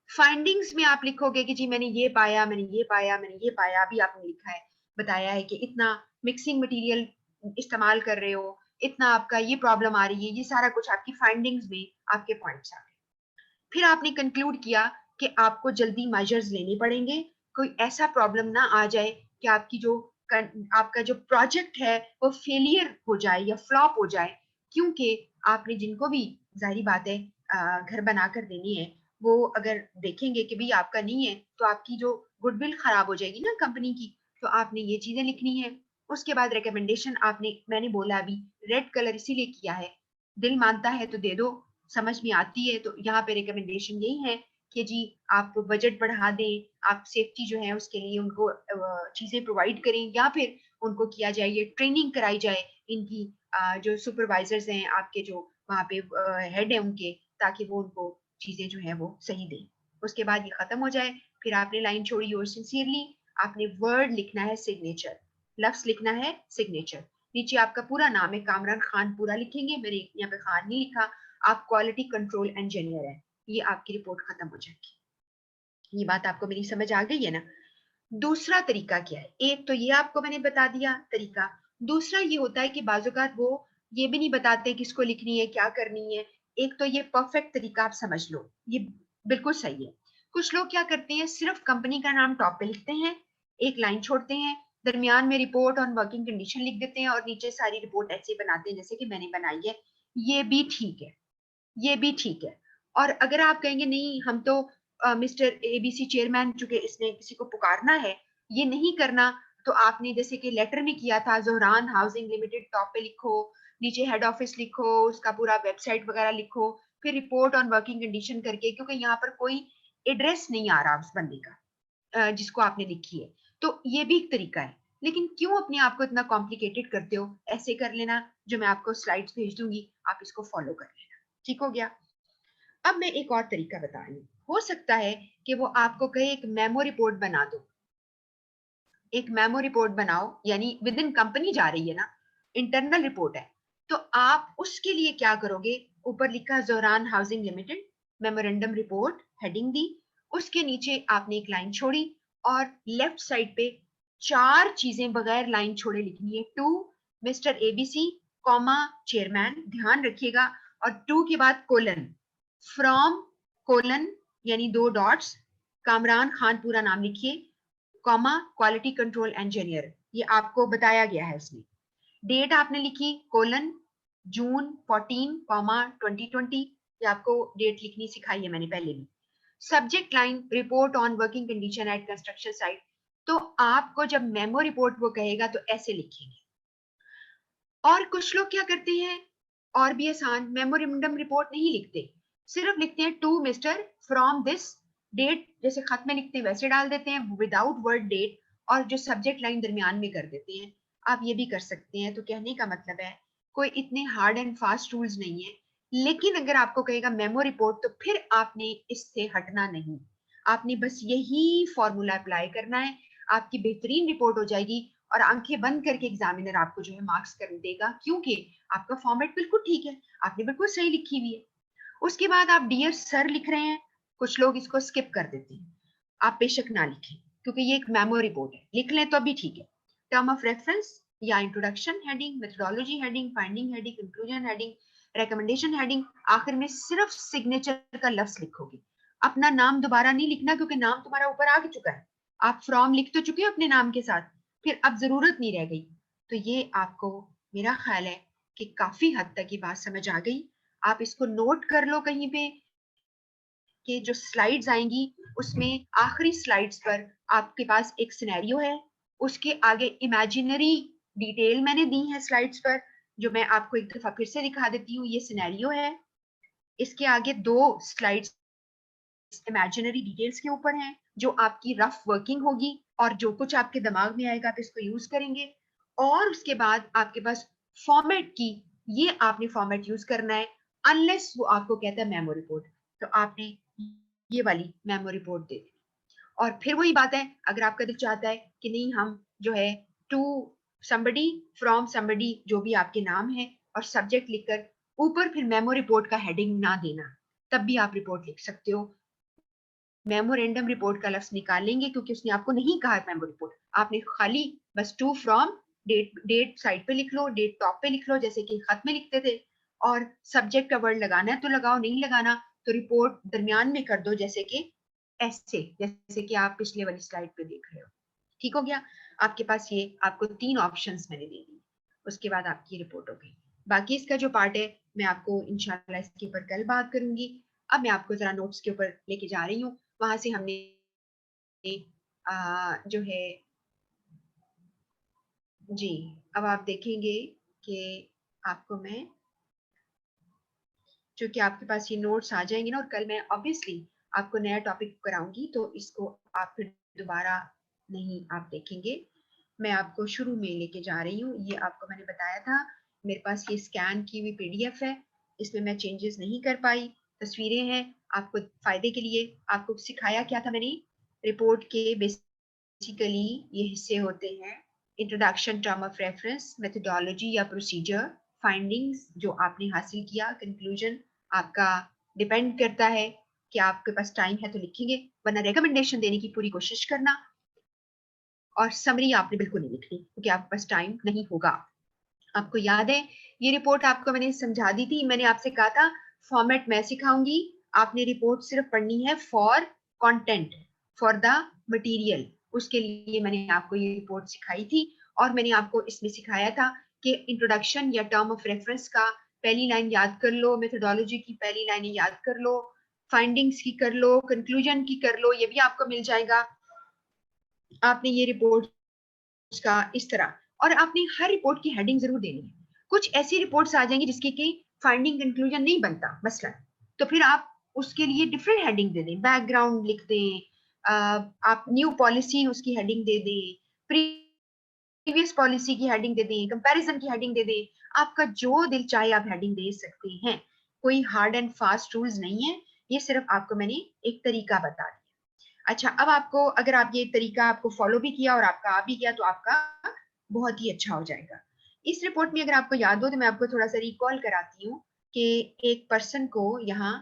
फाइंडिंग्स में आप लिखोगे कि जी मैंने ये पाया, मैंने ये पाया, मैंने ये पाया। अभी आपने लिखा है, बताया है कि इतना मिक्सिंग मटेरियल इस्तेमाल कर रहे हो, इतना आपका ये प्रॉब्लम आ रही है, ये सारा कुछ आपकी फाइंडिंग्स में आपके पॉइंट्स आ गए। फिर आपने कंक्लूड किया कि आपको जल्दी मेजर्स लेने पड़ेंगे, कोई ऐसा प्रॉब्लम ना आ जाए कि आपकी जो आपका जो प्रोजेक्ट है वो फेलियर हो जाए या फ्लॉप हो जाए, क्योंकि आपने जिनको भी, जाहिर बात है, घर बना कर देनी है, वो अगर देखेंगे कि भाई आपका नहीं है तो आपकी जो गुडविल खराब हो जाएगी ना कंपनी की। तो आपने ये चीजें लिखनी है। उसके बाद रिकमेंडेशन आपने, मैंने बोला अभी रेड कलर इसीलिए किया है, दिल मानता है तो दे दो, समझ में आती है। तो यहाँ पे रिकमेंडेशन यही है कि जी आप बजट बढ़ा दें, आप सेफ्टी जो है उसके लिए उनको चीजें प्रोवाइड करें, या फिर उनको किया जाए, ये ट्रेनिंग कराई जाए इनकी, जो सुपरवाइजर्स हैं आपके, जो वहाँ पे हेड है उनके, ताकि वो उनको चीजें जो है वो सही दें। उसके बाद ये खत्म हो जाए, फिर आपने लाइन छोड़ी योर सिंसियरली, आपने वर्ड लिखना है सिग्नेचर, लफ्ज लिखना है सिग्नेचर। नीचे आपका पूरा नाम है, कामरान खान पूरा लिखेंगे, मैंने यहाँ पे खान नहीं लिखा। आप क्वालिटी कंट्रोल इंजीनियर है, ये आपकी रिपोर्ट खत्म हो जाएगी। ये बात आपको मेरी समझ आ गई है ना? दूसरा तरीका क्या है? एक तो ये आपको मैंने बता दिया तरीका। दूसरा ये होता है कि बाज़-औक़ात वो ये भी नहीं बताते किसको लिखनी है, क्या करनी है। एक तो ये परफेक्ट तरीका आप समझ लो, ये बिल्कुल सही है। कुछ लोग क्या करते हैं, सिर्फ कंपनी का नाम टॉप पे लिखते हैं, एक लाइन छोड़ते हैं, दरमियान में रिपोर्ट ऑन वर्किंग कंडीशन लिख देते हैं और नीचे सारी रिपोर्ट ऐसे बनाते हैं जैसे कि मैंने बनाई है। ये भी ठीक है, ये भी ठीक है। और अगर आप कहेंगे नहीं हम तो मिस्टर एबीसी चेयरमैन, चूंकि इसने किसी को पुकारना है, ये नहीं करना, तो आपने जैसे कि लेटर में किया था, जोहरान हाउसिंग लिमिटेड टॉप पे लिखो, नीचे हेड ऑफिस लिखो, उसका पूरा वेबसाइट वगैरह लिखो, फिर रिपोर्ट ऑन वर्किंग कंडीशन करके, क्योंकि यहाँ पर कोई एड्रेस नहीं आ रहा उस बंदे का जिसको आपने लिखी है। तो ये भी एक तरीका है। लेकिन क्यों अपने आप को इतना कॉम्प्लिकेटेड करते हो? ऐसे कर लेना, जो मैं आपको स्लाइड्स भेज दूंगी, आप इसको फॉलो कर लेना। ठीक हो गया? अब मैं एक और तरीका बता रही हूँ। हो सकता है कि वो आपको कहे एक मेमो रिपोर्ट बना दो, एक मेमो रिपोर्ट बनाओ, यानी विद इन कंपनी जा रही है ना, इंटरनल रिपोर्ट है। तो आप उसके लिए क्या करोगे? ऊपर लिखा Zohran housing limited memorandum report, heading दी, उसके नीचे आपने एक लाइन छोड़ी और लेफ्ट साइड पे चार चीजें बगैर लाइन छोड़े लिखनी है। To mister ABC comma chairman, ध्यान रखिएगा, और टू के बाद कोलन, फ्रॉम कोलन यानी दो डॉट्स, कामरान खान पूरा नाम लिखिए, कॉमा क्वालिटी कंट्रोल इंजीनियर, ये आपको बताया गया है इसमें। डेट आपने लिखी कोलन जून 14 कॉमा 2020, ये आपको डेट लिखनी सिखाई है मैंने पहले भी। Subject line report on working condition at construction site, तो आपको जब मेमो रिपोर्ट वो कहेगा तो ऐसे लिखेंगे। और कुछ लोग क्या करते हैं, और भी आसान, मेमोरेंडम रिपोर्ट नहीं लिखते, सिर्फ लिखते हैं to mister from this date, जैसे खत में लिखते हैं वैसे डाल देते हैं विदाउट वर्ड डेट, और जो सब्जेक्ट लाइन दरमियान में कर देते हैं। आप ये भी कर सकते हैं। तो कहने का मतलब है कोई इतने हार्ड एंड फास्ट रूल्स नहीं है। लेकिन अगर आपको कहेगा मेमो रिपोर्ट, तो फिर आपने इससे हटना नहीं, आपने बस यही फॉर्मूला अप्लाई करना है, आपकी बेहतरीन रिपोर्ट हो जाएगी। और आंखें बंद करके एग्जामिनर आपको जो है मार्क्स कर देगा, क्योंकि आपका फॉर्मेट बिल्कुल ठीक है, आपने बिल्कुल सही लिखी हुई है। उसके बाद आप डियर सर लिख रहे हैं, कुछ लोग इसको स्किप कर देते हैं, आप बेशक ना लिखें, क्योंकि ये एक मेमो रिपोर्ट है, लिख लें तो भी ठीक है। टर्म ऑफ रेफरेंस या introduction heading, methodology heading, finding heading, conclusion heading, recommendation heading, आखिर में सिर्फ सिग्नेचर का लफ्ज लिखोगे। अपना नाम दोबारा नहीं लिखना, क्योंकि नाम तुम्हारा ऊपर आ चुका है, आप फ्रॉम लिख तो चुके हो अपने नाम के साथ, फिर अब जरूरत नहीं रह गई। तो ये आपको, मेरा ख्याल है कि काफी हद तक ये बात समझ आ गई। आप इसको नोट कर लो कहीं पे, कि जो स्लाइड्स आएंगी उसमें आखिरी स्लाइड्स पर आपके पास एक सिनेरियो है, उसके आगे इमेजिनरी डिटेल मैंने दी है स्लाइड्स पर, जो मैं आपको एक दफा फिर से दिखा देती हूँ। ये सिनेरियो है, इसके आगे दो स्लाइड्स इमेजिनरी डिटेल्स के ऊपर हैं, जो आपकी रफ वर्किंग होगी और जो कुछ आपके दिमाग में आएगा आप इसको यूज करेंगे। और उसके बाद आपके पास फॉर्मेट की, ये आपने फॉर्मेट यूज करना है, अनलेस वो आपको कहता है मेमो रिपोर्ट, तो आपने ये वाली मेमो रिपोर्ट दे दी। और फिर वही बात है, अगर आपका दिल चाहता है कि नहीं हम जो है टू somebody फ्रॉम somebody, जो भी आपके नाम है और सब्जेक्ट लिखकर ऊपर फिर मेमो रिपोर्ट का हेडिंग ना देना, तब भी आप रिपोर्ट लिख सकते हो। मेमोरेंडम रिपोर्ट का लफ्ज निकालेंगे क्योंकि उसने आपको नहीं कहा मेमो रिपोर्ट, आपने खाली बस टू फ्रॉम, डेट साइड पे लिख लो, डेट टॉप पे लिख लो जैसे कि खत में लिखते थे, और सब्जेक्ट का वर्ड लगाना है तो लगाओ, नहीं लगाना तो रिपोर्ट दरमियान में कर दो, जैसे कि ऐसे, जैसे कि आप पिछले वाली स्लाइड पे देख रहे हो। ठीक हो गया? आपके पास ये आपको 3 ऑप्शंस मैंने दे दी, उसके बाद आपकी रिपोर्ट हो गई। बाकी इसका जो पार्ट है मैं आपको इंशाल्लाह इसके ऊपर कल बात करूंगी। अब मैं आपको जरा नोट्स के ऊपर लेके जा रही हूँ। वहां से हमने जो है जी, अब आप देखेंगे कि आपको मैं, चूंकि आपके पास ये नोट्स आ जाएंगे ना, और कल मैं ऑब्वियसली आपको नया टॉपिक कराऊंगी तो इसको आप फिर दोबारा नहीं आप देखेंगे। मैं आपको शुरू में लेके जा रही हूँ। ये आपको मैंने बताया था, मेरे पास ये स्कैन की हुई पीडीएफ है, इसमें मैं चेंजेस नहीं कर पाई, तस्वीरें हैं आपको फायदे के लिए। आपको सिखाया क्या था मैंने, रिपोर्ट के बेसिकली ये हिस्से होते हैं: introduction, term of reference, methodology या प्रोसीजर, फाइंडिंग्स जो आपने हासिल किया, कंक्लूजन आपका डिपेंड करता है कि आपके पास टाइम है तो लिखेंगे, वरना रिकमेंडेशन देने की पूरी कोशिश करना, और समरी आपने बिल्कुल नहीं लिखनी क्योंकि आपके पास टाइम नहीं होगा। आपको याद है ये रिपोर्ट आपको मैंने समझा दी थी, मैंने आपसे कहा था फॉर्मेट मैं सिखाऊंगी, आपने रिपोर्ट सिर्फ पढ़नी है for content, for the material, उसके लिए मैंने आपको ये रिपोर्ट सिखाई थी। और मैंने आपको इसमें सिखाया था कि इंट्रोडक्शन या टर्म ऑफ रेफरेंस का पहली लाइन याद कर लो, मेथोडोलॉजी की पहली लाइन याद कर लो, फाइंडिंग्स की कर लो, कंक्लूजन की कर लो, ये भी आपको मिल जाएगा। आपने ये रिपोर्ट का इस तरह, और आपने हर रिपोर्ट की हेडिंग जरूर देनी है। कुछ ऐसी रिपोर्ट्स आ जाएंगी जिसकी की फाइंडिंग कंक्लूजन नहीं बनता मसलन, तो फिर आप उसके लिए डिफरेंट हेडिंग दे दें, बैकग्राउंड लिख दें, आप न्यू पॉलिसी उसकी हेडिंग दे दें, प्रीवियस पॉलिसी की हेडिंग दे दें, कंपैरिजन की हेडिंग दे दें, आपका जो दिल चाहे आप हेडिंग दे सकते हैं। कोई हार्ड एंड फास्ट रूल्स नहीं है, ये सिर्फ आपको मैंने एक तरीका बता दिया। अच्छा, अब आपको अगर आप ये तरीका आपको फॉलो भी किया और आपका आ भी गया तो आपका बहुत ही अच्छा हो जाएगा। इस रिपोर्ट में अगर आपको याद हो तो मैं आपको थोड़ा सा रिकॉल कराती हूँ कि एक पर्सन को यहाँ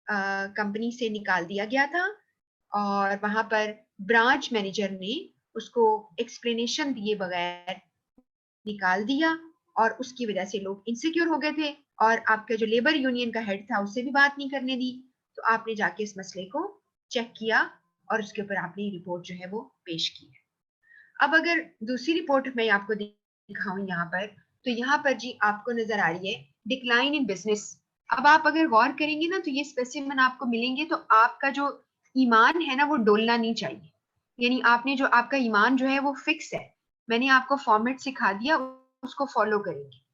कंपनी से निकाल दिया गया था, और वहां पर ब्रांच मैनेजर ने उसको एक्सप्लेनेशन दिए बगैर निकाल दिया, और उसकी वजह से लोग इनसिक्योर हो गए थे, और आपका जो लेबर यूनियन का हेड था उससे भी बात नहीं करने दी। तो आपने जाके इस मसले को चेक किया और उसके ऊपर आपने रिपोर्ट जो है वो पेश की है। अब अगर दूसरी रिपोर्ट मैं आपको दिखाऊं यहाँ पर, तो यहाँ पर जी आपको नजर आ रही है डिक्लाइन इन बिजनेस। अब आप अगर गौर करेंगे ना तो ये स्पेसिमेन आपको मिलेंगे, तो आपका जो ईमान है ना वो डोलना नहीं चाहिए, यानी आपने जो आपका ईमान जो है वो फिक्स है। मैंने आपको फॉर्मेट सिखा दिया, उसको फॉलो करेंगे।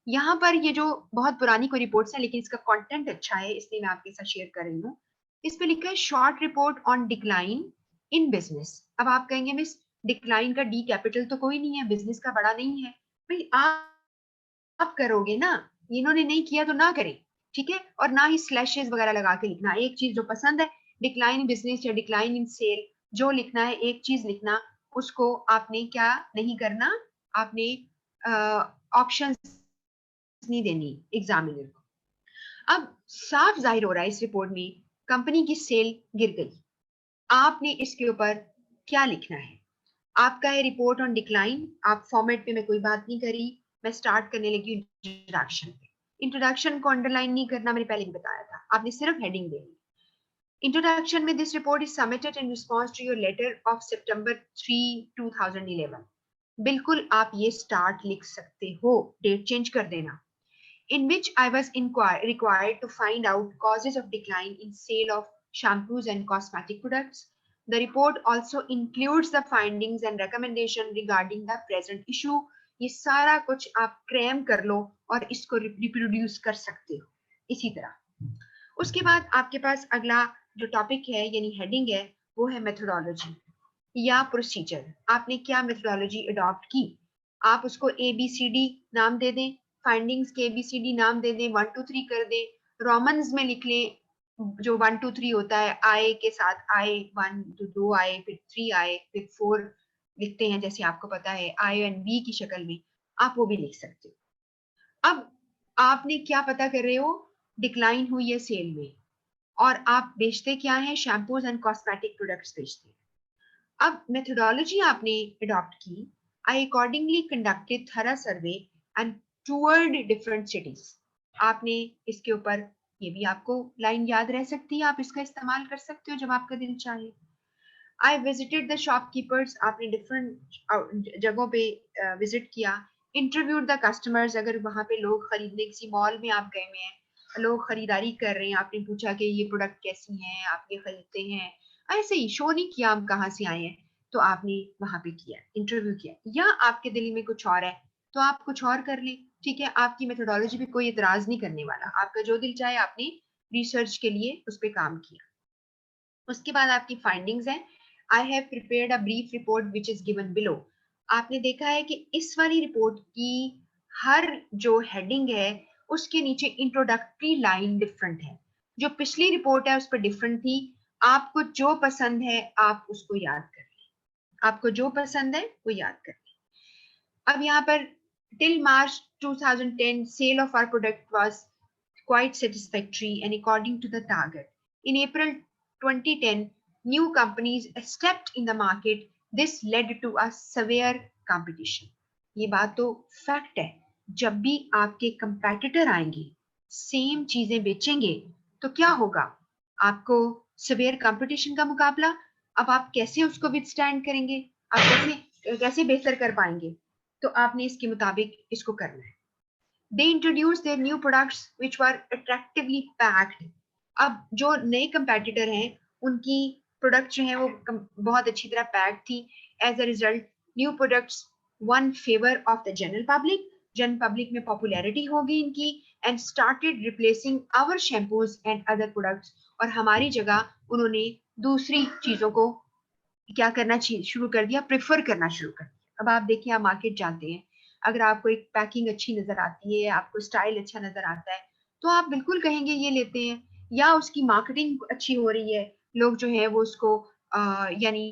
यहाँ पर ये जो बहुत पुरानी कोई रिपोर्ट्स है लेकिन इसका कंटेंट अच्छा है इसलिए मैं आपके साथ शेयर कर रही हूँ। इस पे लिखा है short report on decline in business. अब आप कहेंगे मिस डिक्लाइन का डी कैपिटल तो कोई नहीं है, बिजनेस का बड़ा नहीं है। भाई आप करोगे ना, इन्होंने नहीं किया तो ना करें, ठीक है? और ना ही स्लैशेस वगैरह लगा के लिखना। एक चीज जो पसंद है, डिक्लाइन इन बिजनेस या डिक्लाइन इन सेल, जो लिखना है एक चीज लिखना, उसको आपने क्या नहीं करना, आपने ऑप्शन नहीं देनी एग्जामिनर को। अब साफ जाहिर हो रहा है इस रिपोर्ट में कंपनी की सेल गिर गई, आपने इसके ऊपर क्या लिखना है? आपका है रिपोर्ट ऑन डिक्लाइन, आप फॉर्मेट पे मैं कोई बात नहीं करी, मैं स्टार्ट करने लगी इंट्रोडक्शन पे। इंट्रोडक्शन को अंडरलाइन नहीं करना, मैंने पहले भी बताया था, आपने सिर्फ हेडिंग देनी। इंट्रोडक्शन में this report is submitted in response to your letter of September 3 2011। बिल्कुल आप ये स्टार्ट लिख सकते हो, डेट चेंज कर देना। In which I was required to find out causes of decline in sale of shampoos and cosmetic products. The report also includes the findings and recommendation regarding the present issue. ये सारा कुछ आप cram कर लो और इसको reproduce कर सकते हो इसी तरह। उसके बाद आपके पास अगला जो टॉपिक है यानी हेडिंग है वो है मेथोडोलॉजी या प्रोसीजर। आपने क्या मेथोडोलॉजी अडॉप्ट की, आप उसको ABCD नाम दे दें, फाइंडिंग्स के ABCD नाम दे दें, 1 2 3 कर दें, रोमन्स में लिख लें, जो 1 2 3 होता है, आई के साथ आई 1 2 आए, फिर 3 आए, फिर 4 लिखते हैं जैसे आपको पता है INV की शक्ल में, आप वो भी लिख सकते हो। अब आपने क्या पता कर रहे हो, डिक्लाइन हुई है सेल में, और आप बेचते क्या है, शैम्पूज एंड कॉस्मेटिक प्रोडक्ट्स बेचते हैं। अब मेथोडोलॉजी आपने अडॉप्ट की, आई अकॉर्डिंगली कंडक्टेड थरा सर्वे एंड टूर्ड डिफरेंट सिटीज। आपने इसके ऊपर, ये भी आपको लाइन याद रह सकती है, आप इसका इस्तेमाल कर सकते हो जब आपका दिल चाहे। आई विजिटेड द शॉपकीपर्स, आपने डिफरेंट जगहों पे विजिट किया, इंटरव्यूड द कस्टमर्स, अगर वहां पे लोग खरीदने, किसी मॉल में आप गए हुए हैं, लोग खरीदारी कर रहे हैं, आपने पूछा कि ये प्रोडक्ट कैसी हैं, आप ये खरीदते हैं, ऐसे ही शो नहीं किया हम कहाँ से आए हैं, तो आपने वहां पे किया, इंटरव्यू किया। या आपके दिल में कुछ और है तो आप कुछ और कर ले, ठीक है, आपकी मेथोडोलॉजी पे कोई इतराज नहीं करने वाला, आपका जो दिल चाहे आपने रिसर्च के लिए उस पर काम किया। उसके बाद आपकी फाइंडिंग्स हैं, I have prepared a brief report which is given below. आपने देखा है कि इस वाली रिपोर्ट की हर जो हेडिंग है उसके नीचे इंट्रोडक्टरी लाइन डिफरेंट है, जो पिछली रिपोर्ट है उस पर डिफरेंट थी। आपको जो पसंद है आप उसको याद कर लें, आपको जो पसंद है वो याद कर लें। अब यहाँ पर till March 2010 sale of our product was quite satisfactory and according to the target. In April 2010, new companies stepped in the market. This led to a severe competition. ये बात तो फैक्ट है, जब भी आपके कंपेटिटर आएंगे, सेम चीजें बेचेंगे, तो क्या होगा, आपको सिवियर कंपटीशन का मुकाबला। अब आप कैसे उसको विथस्टैंड करेंगे, आप कैसे कैसे बेहतर कर पाएंगे, तो आपने इसके मुताबिक इसको करना है। They introduced their new products which were attractively packed. अब जो नए कंपेटिटर हैं उनकी प्रोडक्ट जो है वो बहुत अच्छी तरह पैक थी। As a result new products won favour of the general public, general public में पॉपुलैरिटी होगी इनकी, and started replacing our shampoos and other products, और हमारी जगह उन्होंने दूसरी चीजों को क्या करना शुरू कर दिया, प्रेफर करना शुरू कर दिया। अब आप देखिए, आप मार्केट जाते हैं, अगर आपको एक पैकिंग अच्छी नजर आती है, आपको स्टाइल अच्छा नजर आता है, तो आप बिल्कुल कहेंगे ये लेते हैं, या उसकी मार्केटिंग अच्छी हो रही है, लोग जो है वो उसको यानी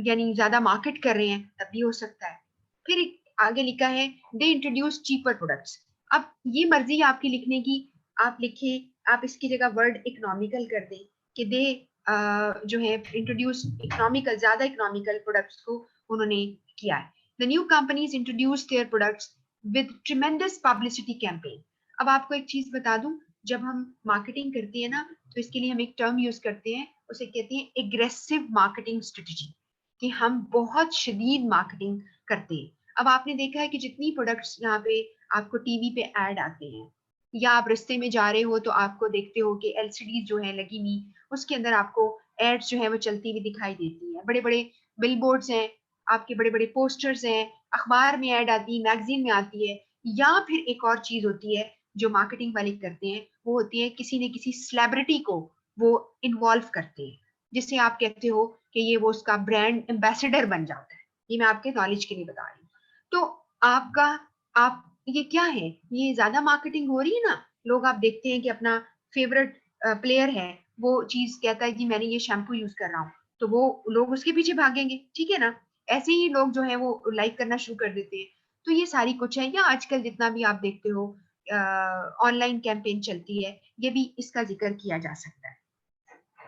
यानी ज्यादा मार्केट कर रहे हैं, तब भी हो सकता है। फिर आगे लिखा है दे इंट्रोड्यूस चीपर प्रोडक्ट्स। अब ये मर्जी आपकी लिखने की, आप लिखे, आप इसकी जगह वर्ड इकोनॉमिकल कर दें कि दे जो है इंट्रोड्यूस इकोनॉमिकल, ज्यादा इकोनॉमिकल प्रोडक्ट्स को उन्होंने किया है। The new companies introduce their products with tremendous publicity campaign. अब आपको एक चीज बता दूं, जब हम मार्केटिंग करते हैं ना, तो इसके लिए हम एक टर्म यूज करते हैं, उसे कहते हैं एग्रेसिव मार्केटिंग स्ट्रेटजी, कि हम बहुत शदीद मार्केटिंग करते हैं। अब आपने देखा है कि जितनी प्रोडक्ट्स यहाँ पे आपको टीवी पे ऐड आते हैं, या आप रास्ते में जा रहे हो तो आपको देखते हो कि LCD जो है लगी हुई, उसके अंदर आपको एड्स जो है वो चलती हुई दिखाई देती है, बड़े बड़े बिलबोर्ड्स हैं, आपके बड़े बड़े पोस्टर्स हैं, अखबार में ऐड आती है, मैगजीन में आती है। या फिर एक और चीज होती है जो मार्केटिंग वाले करते हैं, वो होती है किसी न किसी सेलिब्रिटी को वो इन्वॉल्व करते हैं, जिससे आप कहते हो कि ये वो उसका ब्रांड एम्बेसडर बन जाता है। ये मैं आपके नॉलेज के लिए बता रही हूँ। तो आपका, आप ये क्या है, ये ज्यादा मार्केटिंग हो रही है ना, लोग आप देखते हैं कि अपना फेवरेट प्लेयर है, वो चीज कहता है कि मैंने ये शैम्पू यूज कर रहा हूँ, तो वो लोग उसके पीछे भागेंगे, ठीक है ना। ऐसे ही लोग जो है वो लाइक करना शुरू कर देते हैं। तो ये सारी कुछ है, या आजकल जितना भी आप देखते हो ऑनलाइन कैंपेन चलती है, ये भी इसका जिक्र किया जा सकता है।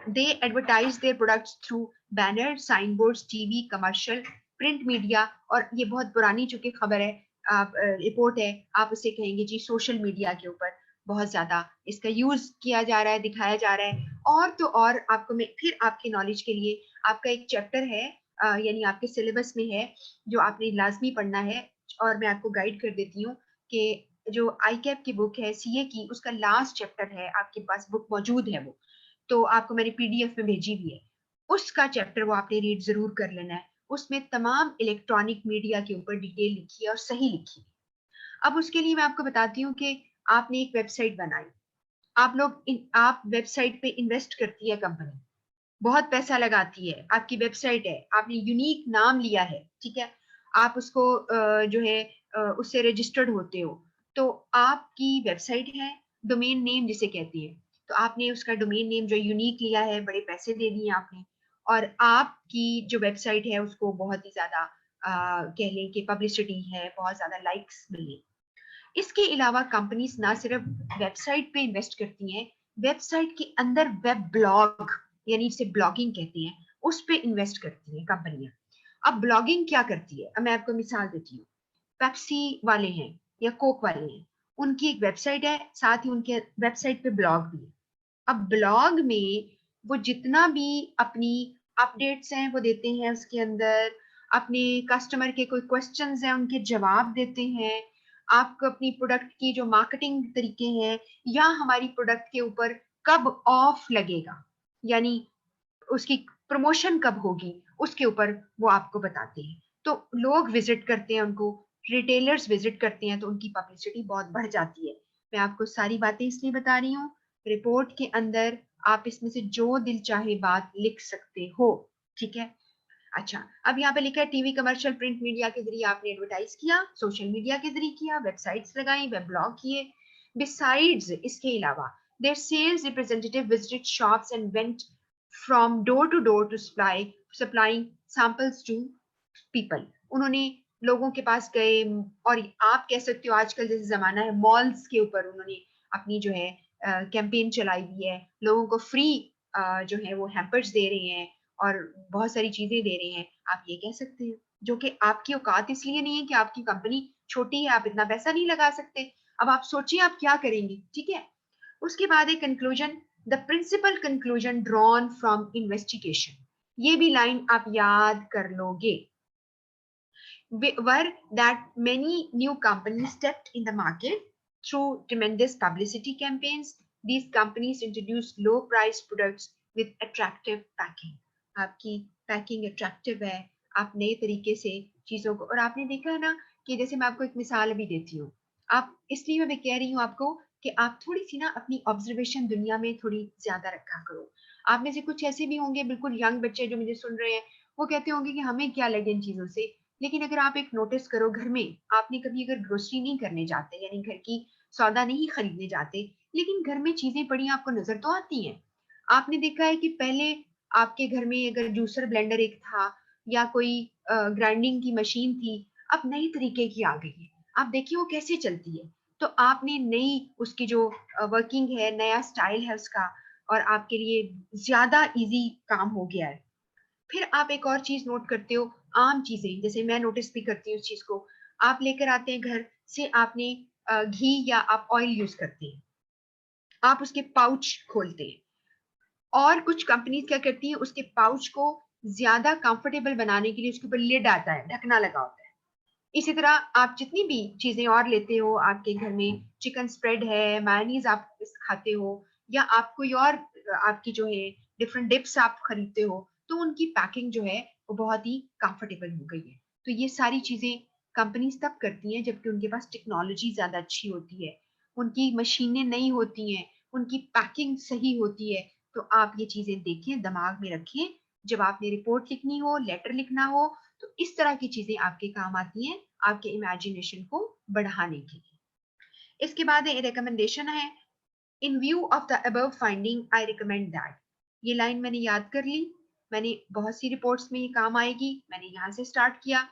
They advertise their products through banners, signboards, TV, commercial, print media, और ये बहुत पुरानी चुकी खबर है, आप रिपोर्ट है, आप उसे कहेंगे जी सोशल मीडिया के ऊपर बहुत ज्यादा इसका यूज किया जा रहा है, दिखाया जा रहा है। और तो और आपको मैं फिर आपके नॉलेज के लिए, आपका एक चैप्टर है यानी आपके सिलेबस में है, जो आपने लाजमी पढ़ना है, और मैं आपको गाइड कर देती हूँ कि जो ICAP की बुक है CA की, उसका लास्ट चैप्टर है, आपके पास बुक मौजूद है वो, तो आपको मैंने PDF में भेजी भी है, उसका चैप्टर वो आपने रीड जरूर कर लेना है। उसमें तमाम इलेक्ट्रॉनिक मीडिया के ऊपर डिटेल लिखी है और सही लिखी है। अब उसके लिए मैं आपको बताती हूँ कि आपने एक वेबसाइट बनाई, आप वेबसाइट पे इन्वेस्ट करती है कंपनी, बहुत पैसा लगाती है, आपकी वेबसाइट है, आपने यूनिक नाम लिया है, ठीक है, आप उसको जो है उससे रजिस्टर्ड होते हो, तो आपकी वेबसाइट है, डोमेन नेम जिसे कहती है, तो आपने उसका डोमेन नेम जो यूनिक लिया है, बड़े पैसे दे दिए आपने, और आपकी जो वेबसाइट है उसको बहुत ही ज्यादा कह लें कि पब्लिसिटी है, बहुत ज्यादा लाइक्स मिली। इसके अलावा कंपनीज ना सिर्फ वेबसाइट पे इन्वेस्ट करती हैं, वेबसाइट के अंदर वेब ब्लॉग, यानी इसे ब्लॉगिंग कहते हैं, उस पे इन्वेस्ट करती हैं कंपनियां। अब ब्लॉगिंग क्या करती है, अब मैं आपको मिसाल देती हूँ। पेप्सी वाले हैं या कोक वाले हैं, उनकी एक वेबसाइट है, साथ ही उनके वेबसाइट पे ब्लॉग भी है। अब ब्लॉग में वो जितना भी अपनी अपडेट्स हैं वो देते हैं, उसके अंदर अपने कस्टमर के कोई क्वेश्चंस हैं उनके जवाब देते हैं, आपको अपनी प्रोडक्ट की जो मार्केटिंग तरीके हैं, या हमारी प्रोडक्ट के ऊपर कब ऑफ लगेगा, यानी उसकी प्रमोशन कब होगी, उसके ऊपर वो आपको बताते हैं। तो लोग विजिट करते हैं उनको, रिटेलर्स विजिट करते हैं, तो उनकी पब्लिसिटी बहुत बढ़ जाती है। मैं आपको सारी बातें इसलिए बता रही हूँ, रिपोर्ट के अंदर आप इसमें से जो दिल चाहे बात लिख सकते हो, ठीक है। अच्छा, अब यहाँ पे लिखा है टीवी कमर्शियल, प्रिंट मीडिया के जरिए आपने एडवर्टाइज किया, सोशल मीडिया के जरिए किया, वेबसाइट्स लगाई, वेब ब्लॉग किए। बिसाइड्स इसके अलावा their sales representative visited shops and went from door to door to supplying samples to people. उन्होंने लोगों के पास गए, और आप कह सकते हो आजकल जैसे जमाना है, मॉल्स के ऊपर उन्होंने अपनी जो है कैंपेन चलाई हुई है, लोगों को फ्री जो है वो हैम्पर्स दे रहे हैं और बहुत सारी चीजें दे रहे हैं, आप ये कह सकते हो, जो कि आपकी औकात इसलिए नहीं है कि आपकी कंपनी छोटी है, आप इतना पैसा नहीं लगा सकते। अब आप सोचिए आप क्या करेंगे, ठीक है। उसके बाद एक conclusion, the principal conclusion drawn from investigation, ये भी लाइन आप याद कर लोगे, were that many new companies stepped in the market through tremendous publicity campaigns. These companies introduced low price products with attractive packing. आपकी पैकिंग अट्रैक्टिव है, आप नए तरीके से चीजों को, और आपने देखा है ना कि जैसे मैं आपको एक मिसाल अभी देती हूँ, आप इसलिए मैं कह रही हूँ आपको कि आप थोड़ी सी ना अपनी ऑब्जर्वेशन दुनिया में थोड़ी ज्यादा रखा करो। आप में से कुछ ऐसे भी होंगे बिल्कुल यंग बच्चे जो मुझे सुन रहे हैं, वो कहते होंगे कि हमें क्या लगे इन चीजों से, लेकिन अगर आप एक नोटिस करो, घर में आपने कभी अगर ग्रोसरी नहीं करने जाते, यानी घर की सौदा नहीं खरीदने जाते, लेकिन घर में चीजें पड़ी आपको नजर तो आती हैं। आपने देखा है कि पहले आपके घर में अगर जूसर ब्लेंडर एक था, या कोई ग्राइंडिंग की मशीन थी, अब नई तरीके की आ गई है, आप देखिए वो कैसे चलती है। तो आपने नई उसकी जो वर्किंग है, नया स्टाइल है उसका, और आपके लिए ज्यादा इजी काम हो गया है। फिर आप एक और चीज नोट करते हो, आम चीजें, जैसे मैं नोटिस भी करती हूँ इस चीज को, आप लेकर आते हैं घर से, आपने घी या आप ऑयल यूज करते हैं, आप उसके पाउच खोलते हैं, और कुछ कंपनीज क्या करती हैं, उसके पाउच को ज्यादा कंफर्टेबल बनाने के लिए उसके ऊपर लिड आता है, ढकना लगा होता है। इसी तरह आप जितनी भी चीजें और लेते हो, आपके घर में चिकन स्प्रेड है, मायोनीज आप खाते हो, या आप कोई और आपकी जो है डिफरेंट डिप्स आप खरीदते हो, तो उनकी पैकिंग जो है वो बहुत ही कंफर्टेबल हो गई है। तो ये सारी चीजें कंपनीज तब करती हैं जबकि उनके पास टेक्नोलॉजी ज्यादा अच्छी होती है, उनकी मशीनें नई होती हैं, उनकी पैकिंग सही होती है। तो आप ये चीजें देखें, दिमाग में रखें, जब आपने रिपोर्ट लिखनी हो, लेटर लिखना हो, तो इस तरह की चीजें आपके काम आती हैं, आपके इमेजिनेशन को बढ़ाने के लिए। इसके बाद रिकमेंडेशन है, इन view of the above finding I recommend that. ये लाइन मैंने याद कर ली, मैंने बहुत सी रिपोर्ट्स में ये काम आएगी, मैंने यहाँ से स्टार्ट किया।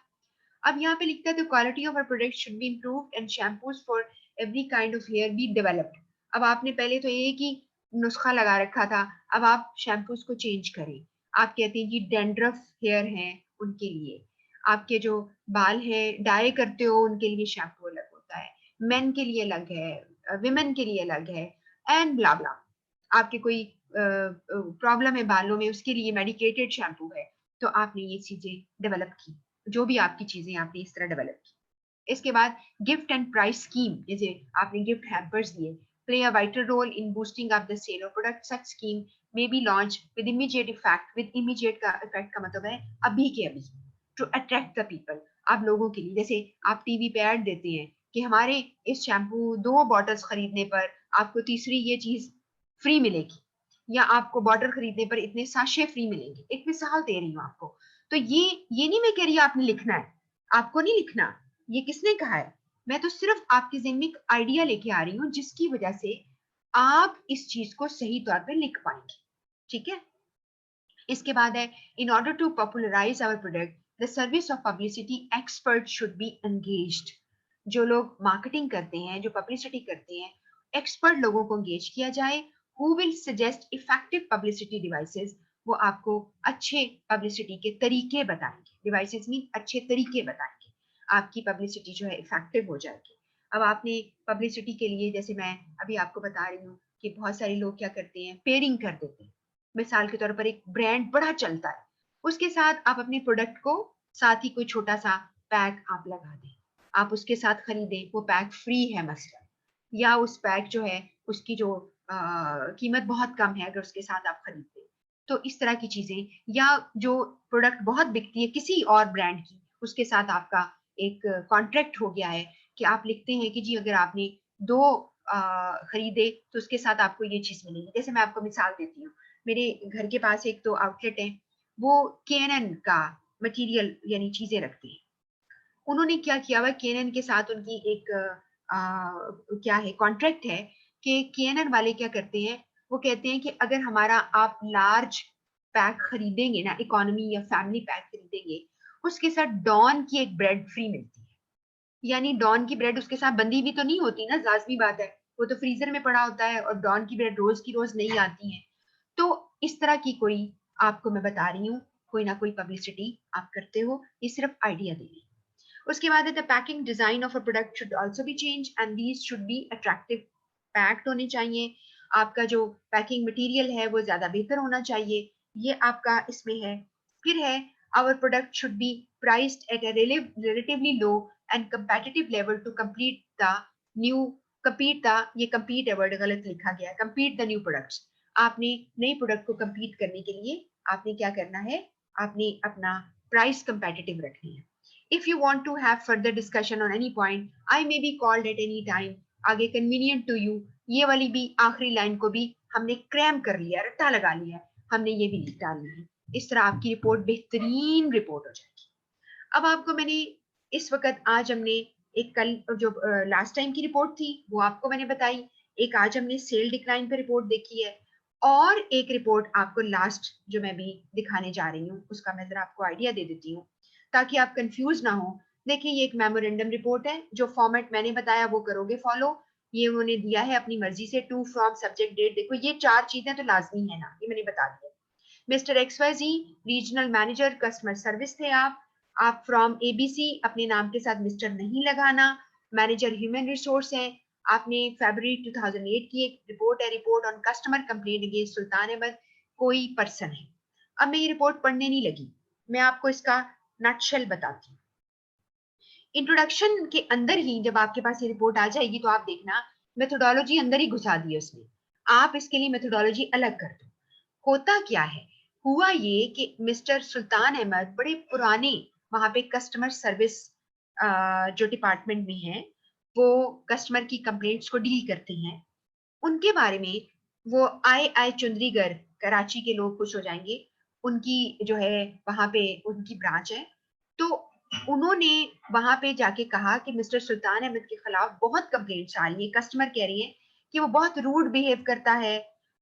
अब यहाँ पे लिखता है the quality of our product should be improved and shampoos for every kind of hair be developed. अब आपने पहले तो एक ही नुस्खा लगा रखा था, अब आप शैम्पूज को चेंज करें। आप कहते हैं जी डेंड्रफ हेयर हैं उनके लिए, आपके जो बाल हैं डाई करते हो उनके लिए शैम्पू अलग होता है, मेन के लिए अलग है, विमेन के लिए अलग है, एंड ब्ला ब्ला। आपके कोई प्रॉब्लम है बालों में, उसके लिए मेडिकेटेड शैम्पू है। तो आपने ये चीजें डेवलप की, जो भी आपकी चीजें आपने इस तरह डेवलप की। इसके बाद गिफ्ट एंड प्राइस स्कीम, जैसे आपने गिफ्ट हैम्पर्स दिए, play a vital role in boosting up the sale of product. Such scheme may be launch with immediate effect, with immediate का इफेक्ट का मतलब है अभी के अभी, टू अट्रैक्ट द पीपल। आप लोगों के लिए, जैसे आप टीवी पे ऐड देते हैं कि हमारे इस शैम्पू 2 बॉटल्स खरीदने पर आपको तीसरी ये चीज फ्री मिलेगी, या आपको बॉटल खरीदने पर इतने साशे फ्री मिलेंगे। एक मिसाल दे रही हूँ आपको। तो ये नहीं मैं कह रही आपने लिखना है, आपको नहीं लिखना, ये किसने कहा है, मैं तो सिर्फ आपके ज़हन में एक आइडिया लेके आ रही हूँ जिसकी वजह से आप इस चीज को सही तौर पे लिख पाएंगे। ठीक है, इसके बाद है, in order to popularise our product the service of publicity expert should be engaged. जो लोग मार्केटिंग करते हैं, जो पब्लिसिटी करते हैं, एक्सपर्ट लोगों को एंगेज किया जाए। Who will suggest effective publicity devices, वो आपको अच्छे पब्लिसिटी के तरीके बताएंगे, डिवाइसेस मीन अच्छे तरीके बताएंगे, आपकी पब्लिसिटी जो है इफेक्टिव हो जाएगी। अब आपने पब्लिसिटी के लिए, जैसे मैं अभी आपको बता रही हूँ कि बहुत सारे लोग क्या करते हैं, पेयरिंग कर देते हैं। मिसाल के तौर पर एक ब्रांड बड़ा चलता है, उसके साथ आप अपने प्रोडक्ट को साथ ही कोई छोटा सा पैक आप लगा दें, आप उसके साथ खरीदें, वो पैक फ्री है मसलन, या उस पैक जो है उसकी जो कीमत बहुत कम है अगर उसके साथ आप खरीदते, तो इस तरह की चीजें, या जो प्रोडक्ट बहुत बिकती है किसी और ब्रांड की, उसके साथ आपका एक कॉन्ट्रैक्ट हो गया है कि आप लिखते हैं कि जी अगर आपने दो खरीदे तो उसके साथ आपको ये चीज मिलेगी। जैसे मैं आपको मिसाल देती हूँ, मेरे घर के पास एक तो आउटलेट है, वो केनन का मटेरियल यानी चीजें रखते हैं। उन्होंने क्या किया हुआ, केनन के साथ उनकी एक क्या है, कॉन्ट्रैक्ट है कि केनन वाले क्या करते हैं, वो कहते हैं कि अगर हमारा आप लार्ज पैक खरीदेंगे ना, इकोनॉमी या फैमिली पैक खरीदेंगे, उसके साथ डॉन की एक ब्रेड फ्री मिलती है। यानी डॉन की ब्रेड उसके साथ बंधी भी तो नहीं होती ना, लाजमी बात है, वो तो फ्रीजर में पड़ा होता है, और डॉन की ब्रेड रोज की रोज नहीं आती है। तो इस तरह की कोई, आपको मैं बता रही हूँ, कोई ना कोई पब्लिसिटी आप करते हो, ये सिर्फ आइडिया दे रही है। उसके बाद है, the packing design of a product should also be change and these should be attractive, packed होने चाहिए, आपका जो पैकिंग मटेरियल है वो ज्यादा बेहतर होना चाहिए, ये आपका इसमें है। फिर है, our product should be priced at a relatively low and competitive level to complete the new compete the, ये compete है वर्ड गलत लिखा गया है, compete the new products। आपने नई प्रोडक्ट को compete करने के लिए आपने क्या करना है, आपने अपना प्राइस competitive रखनी है। if you want to have further discussion on any point, I may be called at any time, आगे convenient to you, ये वाली भी आखिरी लाइन को भी हमने क्रैम कर लिया, रट्टा लगा लिया, हमने ये भी लिख डालनी है। इस तरह आपकी रिपोर्ट बेहतरीन रिपोर्ट हो जाएगी। अब आपको मैंने इस वक्त, आज हमने एक कल जो लास्ट टाइम की रिपोर्ट थी वो आपको मैंने बताई, एक आज हमने सेल डिक्लाइन पे रिपोर्ट देखी है, और एक रिपोर्ट आपको लास्ट जो मैं भी दिखाने जा रही हूँ उसका मैं जरा आपको आइडिया दे देती हूँ ताकि आप कंफ्यूज ना हो। देखिए ये एक मेमोरेंडम रिपोर्ट है, जो फॉर्मेट मैंने बताया वो करोगे फॉलो, ये उन्होंने दिया है अपनी मर्जी से, टू फ्रॉम सब्जेक्ट डेट, देखो ये चार चीजें तो लाजमी है ना, ये मैंने बता दिया। Mister XYZ regional manager customer service थे आप फ्रॉम ABC, अपने नाम के साथ मिस्टर नहीं लगाना, मैनेजर ह्यूमन रिसोर्स है, आपने फरवरी 2008 की एक रिपोर्ट है, report on customer complaint against Sultan Ahmed, कोई पर्सन है। अब मैं ये रिपोर्ट पढ़ने नहीं लगी, मैं आपको इसका नटशेल बताती हूँ। इंट्रोडक्शन के अंदर ही जब आपके पास ये रिपोर्ट आ जाएगी तो आप देखना मेथोडोलॉजी अंदर ही घुसा दी है उसमें, आप इसके लिए मेथोडोलॉजी अलग कर दो। होता क्या है, हुआ ये कि मिस्टर सुल्तान अहमद बड़े पुराने वहां पे कस्टमर सर्विस जो डिपार्टमेंट में है, वो कस्टमर की कंप्लेंट्स को डील करते हैं, उनके बारे में वो आई चुंदरीगर, कराची के लोग खुश हो जाएंगे, उनकी जो है वहां पे उनकी ब्रांच है, तो उन्होंने वहां पे जाके कहा कि मिस्टर सुल्तान अहमद के खिलाफ बहुत कंप्लेंट्स आ रही है, कस्टमर कह रही है कि वो बहुत रूड बिहेव करता है,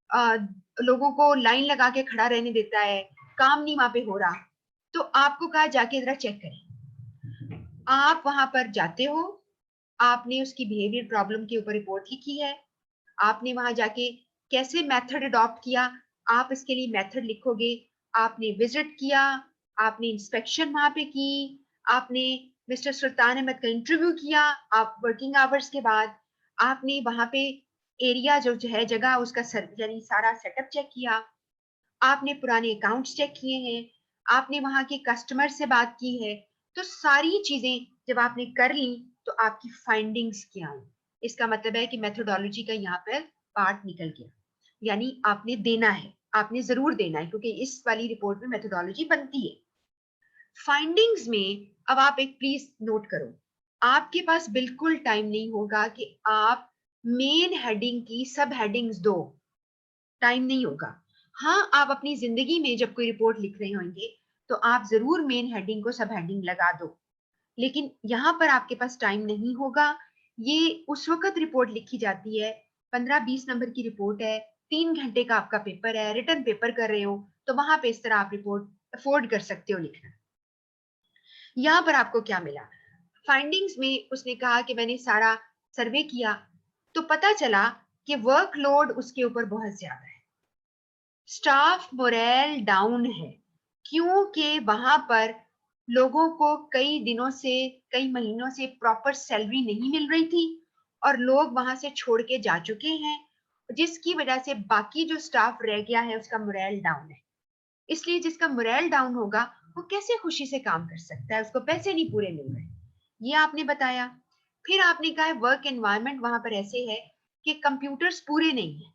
आ, लोगों को लाइन लगा के खड़ा रहने देता है, काम नहीं वहां पे हो रहा। तो आपको कहा जाके जरा चेक करें, आप वहां पर जाते हो, आपने उसकी बिहेवियर प्रॉब्लम के ऊपर रिपोर्ट लिखी है, आपने वहां जाके कैसे मेथड अडॉप्ट किया, आप इसके लिए मेथड लिखोगे, आपने विजिट किया, आपने इंस्पेक्शन वहां पे की, आपने मिस्टर सुल्तान अहमद का इंटरव्यू किया, आप वर्किंग आवर्स के बाद आपने वहां पे एरिया जो है जगह उसका यानी सारा सेटअप चेक किया, आपने पुराने अकाउंट्स चेक किए हैं, आपने वहां के कस्टमर से बात की है। तो सारी चीजें जब आपने कर ली तो आपकी फाइंडिंग्स क्या आई, इसका मतलब है कि मेथोडोलॉजी का यहाँ पर पार्ट निकल गया, यानी आपने देना है, आपने जरूर देना है क्योंकि इस वाली रिपोर्ट में मेथोडोलॉजी बनती है। फाइंडिंग्स में अब आप एक प्लीज नोट करो, आपके पास बिल्कुल टाइम नहीं होगा कि आप मेन हेडिंग की सब हेडिंग्स दो, टाइम नहीं होगा। हाँ, आप अपनी जिंदगी में जब कोई रिपोर्ट लिख रहे होंगे तो आप जरूर मेन हेडिंग को सब हेडिंग लगा दो, लेकिन यहाँ पर आपके पास टाइम नहीं होगा। ये उस वक्त रिपोर्ट लिखी जाती है, 15-20 नंबर की रिपोर्ट है, 3 घंटे का आपका पेपर है, रिटर्न पेपर कर रहे हो, तो वहां पे इस तरह आप रिपोर्ट अफोर्ड कर सकते हो लिखना। यहाँ पर आपको क्या मिला? फाइंडिंग्स में उसने कहा कि मैंने सारा सर्वे किया तो पता चला कि वर्कलोड उसके ऊपर बहुत ज्यादा है, स्टाफ मोरल डाउन है, क्योंकि वहां पर लोगों को कई दिनों से, कई महीनों से प्रॉपर सैलरी नहीं मिल रही थी और लोग वहां से छोड़ के जा चुके हैं, जिसकी वजह से बाकी जो स्टाफ रह गया है उसका मोरल डाउन है। इसलिए जिसका मोरल डाउन होगा वो कैसे खुशी से काम कर सकता है, उसको पैसे नहीं पूरे मिल रहे, ये आपने बताया। फिर आपने कहा वर्क एनवायरनमेंट वहां पर ऐसे है कि कंप्यूटर्स पूरे नहीं है,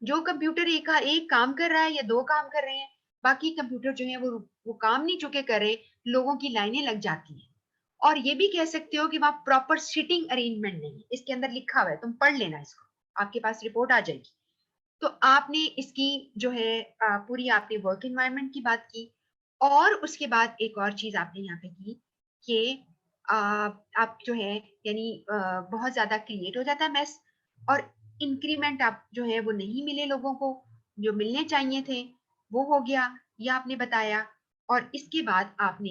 जो कंप्यूटर एक काम कर रहा है या 2 काम कर रहे हैं, बाकी कंप्यूटर जो है वो काम नहीं चुके कर रहे, लोगों की लाइनें लग जाती हैं। और ये भी कह सकते हो कि वहां प्रॉपर सीटिंग अरेंजमेंट नहीं है, इसके अंदर लिखा हुआ है, तुम पढ़ लेना इसको, आपके पास रिपोर्ट आ जाएगी। तो आपने इसकी जो है पूरी आपने वर्क एनवायरनमेंट की बात की, और उसके बाद एक और चीज आपने यहाँ पे की कि आप जो है यानी बहुत ज्यादा क्रिएट हो जाता है मैस, और इंक्रीमेंट आप जो है वो नहीं मिले लोगों को, जो मिलने चाहिए थे वो हो गया, ये आपने बताया। और इसके बाद आपने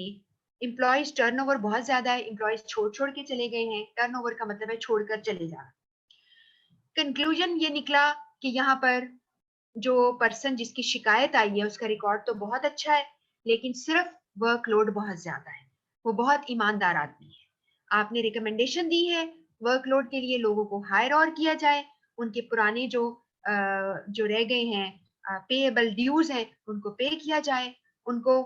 एम्प्लॉयज टर्नओवर बहुत ज्यादा है, एम्प्लॉयज छोड़ छोड़ के चले गए हैं, टर्नओवर का मतलब है छोड़कर चले जाना। कंक्लूजन ये निकला कि यहाँ पर जो पर्सन जिसकी शिकायत आई है उसका रिकॉर्ड तो बहुत अच्छा है, लेकिन सिर्फ वर्कलोड बहुत ज्यादा है, वो बहुत ईमानदार आदमी है। आपने रिकमेंडेशन दी है वर्कलोड के लिए लोगों को हायर और किया जाए, उनके पुराने जो रह गए हैं पेएबल ड्यूज हैं उनको पे किया जाए, उनको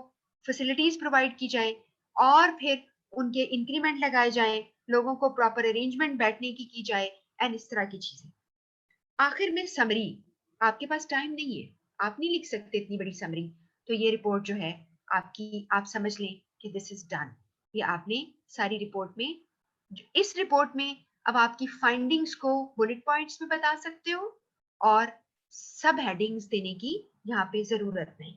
फैसिलिटीज प्रोवाइड की जाए, और फिर उनके इंक्रीमेंट लगाए जाएं, लोगों को प्रॉपर अरेंजमेंट बैठने की जाए, एंड इस तरह की चीजें। आखिर में समरी, आपके पास टाइम नहीं है, आप नहीं लिख सकते इतनी बड़ी समरी, तो ये रिपोर्ट जो है आपकी, आप समझ लें कि दिस इज डन। ये आपने सारी रिपोर्ट में, इस रिपोर्ट में अब आपकी फाइंडिंग्स को बुलेट पॉइंट्स में बता सकते हो, और सब हेडिंग्स देने की यहाँ पे जरूरत नहीं।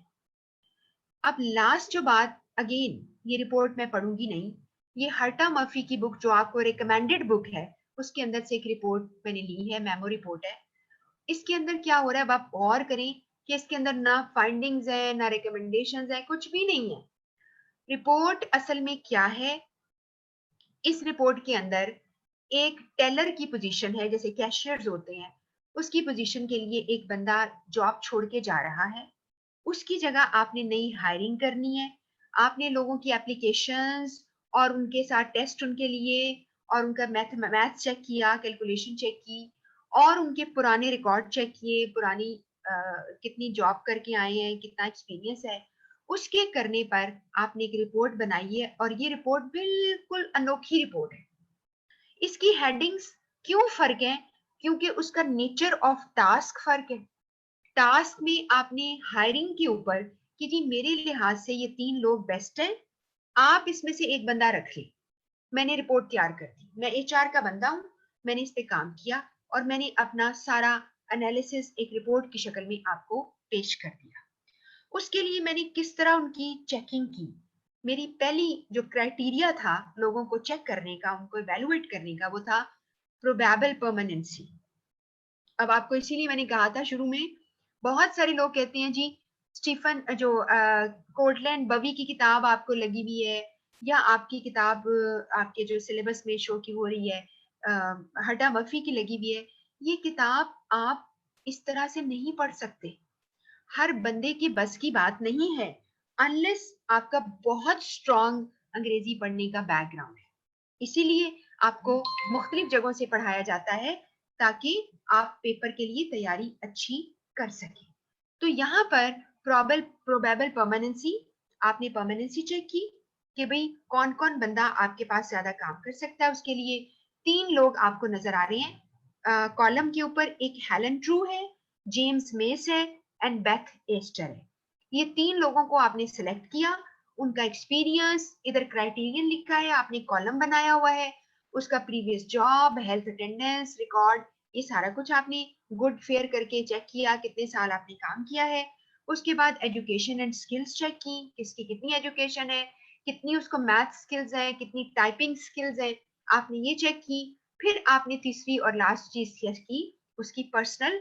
अब लास्ट जो बात, अगेन ये रिपोर्ट मैं पढ़ूंगी नहीं, ये हर्टा मर्फी की बुक जो आपको रिकमेंडेड बुक है उसके अंदर से एक रिपोर्ट मैंने ली है, मेमो रिपोर्ट है। इसके अंदर क्या हो रहा है, अब आप गौर करें कि इसके अंदर ना फाइंडिंग्स है ना रिकमेंडेशंस है, कुछ भी नहीं है। रिपोर्ट असल में क्या है, इस रिपोर्ट के अंदर एक टेलर की पोजीशन है, जैसे कैशियर्स होते हैं, उसकी पोजीशन के लिए एक बंदा जॉब छोड़ के जा रहा है, उसकी जगह आपने नई हायरिंग करनी है। आपने लोगों की एप्लीकेशंस और उनके साथ टेस्ट उनके लिए, और उनका मैथ चेक किया, कैलकुलेशन चेक की, और उनके पुराने रिकॉर्ड चेक किए, पुरानी कितनी जॉब करके आए हैं, कितना एक्सपीरियंस है, उसके करने पर आपने एक रिपोर्ट बनाई है, और ये रिपोर्ट बिल्कुल अनोखी रिपोर्ट है। इसकी हेडिंग्स क्यों फर्क है, क्योंकि उसका नेचर ऑफ टास्क फर्क है। टास्क में आपने हायरिंग के ऊपर कि जी मेरे लिहाज से ये 3 लोग बेस्ट हैं, आप इसमें से एक बंदा रख ले, मैंने रिपोर्ट तैयार कर दी, मैं एचआर का बंदा हूं, मैंने इस पे काम किया, और मैंने अपना सारा एनालिसिस एक रिपोर्ट की शक्ल में आपको पेश कर दिया। उसके लिए मैंने किस तरह उनकी चेकिंग की, मेरी पहली जो क्राइटेरिया था लोगों को चेक करने का, उनको इवेलुएट करने का, वो था प्रोबेबल परमानेंसी। अब आपको इसीलिए मैंने कहा था शुरू में, बहुत सारे लोग कहते हैं जी स्टीफन जो कोर्टलैंड बवी की किताब आपको लगी हुई है, या आपकी किताब आपके जो सिलेबस में शो की हो रही है हटा मफी की लगी हुई है, ये किताब आप इस तरह से नहीं पढ़ सकते, हर बंदे की बस की बात नहीं है, अनलेस आपका बहुत स्ट्रॉन्ग अंग्रेजी पढ़ने का बैकग्राउंड है। इसीलिए आपको मुख्तलिफ जगहों से पढ़ाया जाता है ताकि आप पेपर के लिए तैयारी अच्छी कर सके। तो यहाँ पर प्रोबेबल परमानेंसी, आपने परमानेंसी चेक की कि भाई कौन कौन बंदा आपके पास ज्यादा काम कर सकता है, उसके लिए 3 लोग आपको नजर आ रहे हैं कॉलम के ऊपर, एक हेलन ट्रू है, जेम्स मेस है, एंड बेथ एस्टर है। ये 3 लोगों को आपने सिलेक्ट किया, उनका एक्सपीरियंस इधर क्राइटेरियन लिखा है, आपने कॉलम बनाया हुआ है, उसका previous job, health attendance record, ये सारा कुछ आपने गुड फेयर करके चेक किया कितने साल आपने काम किया है। उसके बाद एजुकेशन एंड स्किल्स चेक की, किसकी कितनी एजुकेशन है, कितनी उसको मैथ स्किल्स है, कितनी टाइपिंग स्किल्स है, आपने ये चेक की। फिर आपने तीसरी और लास्ट चीज चेक की उसकी पर्सनल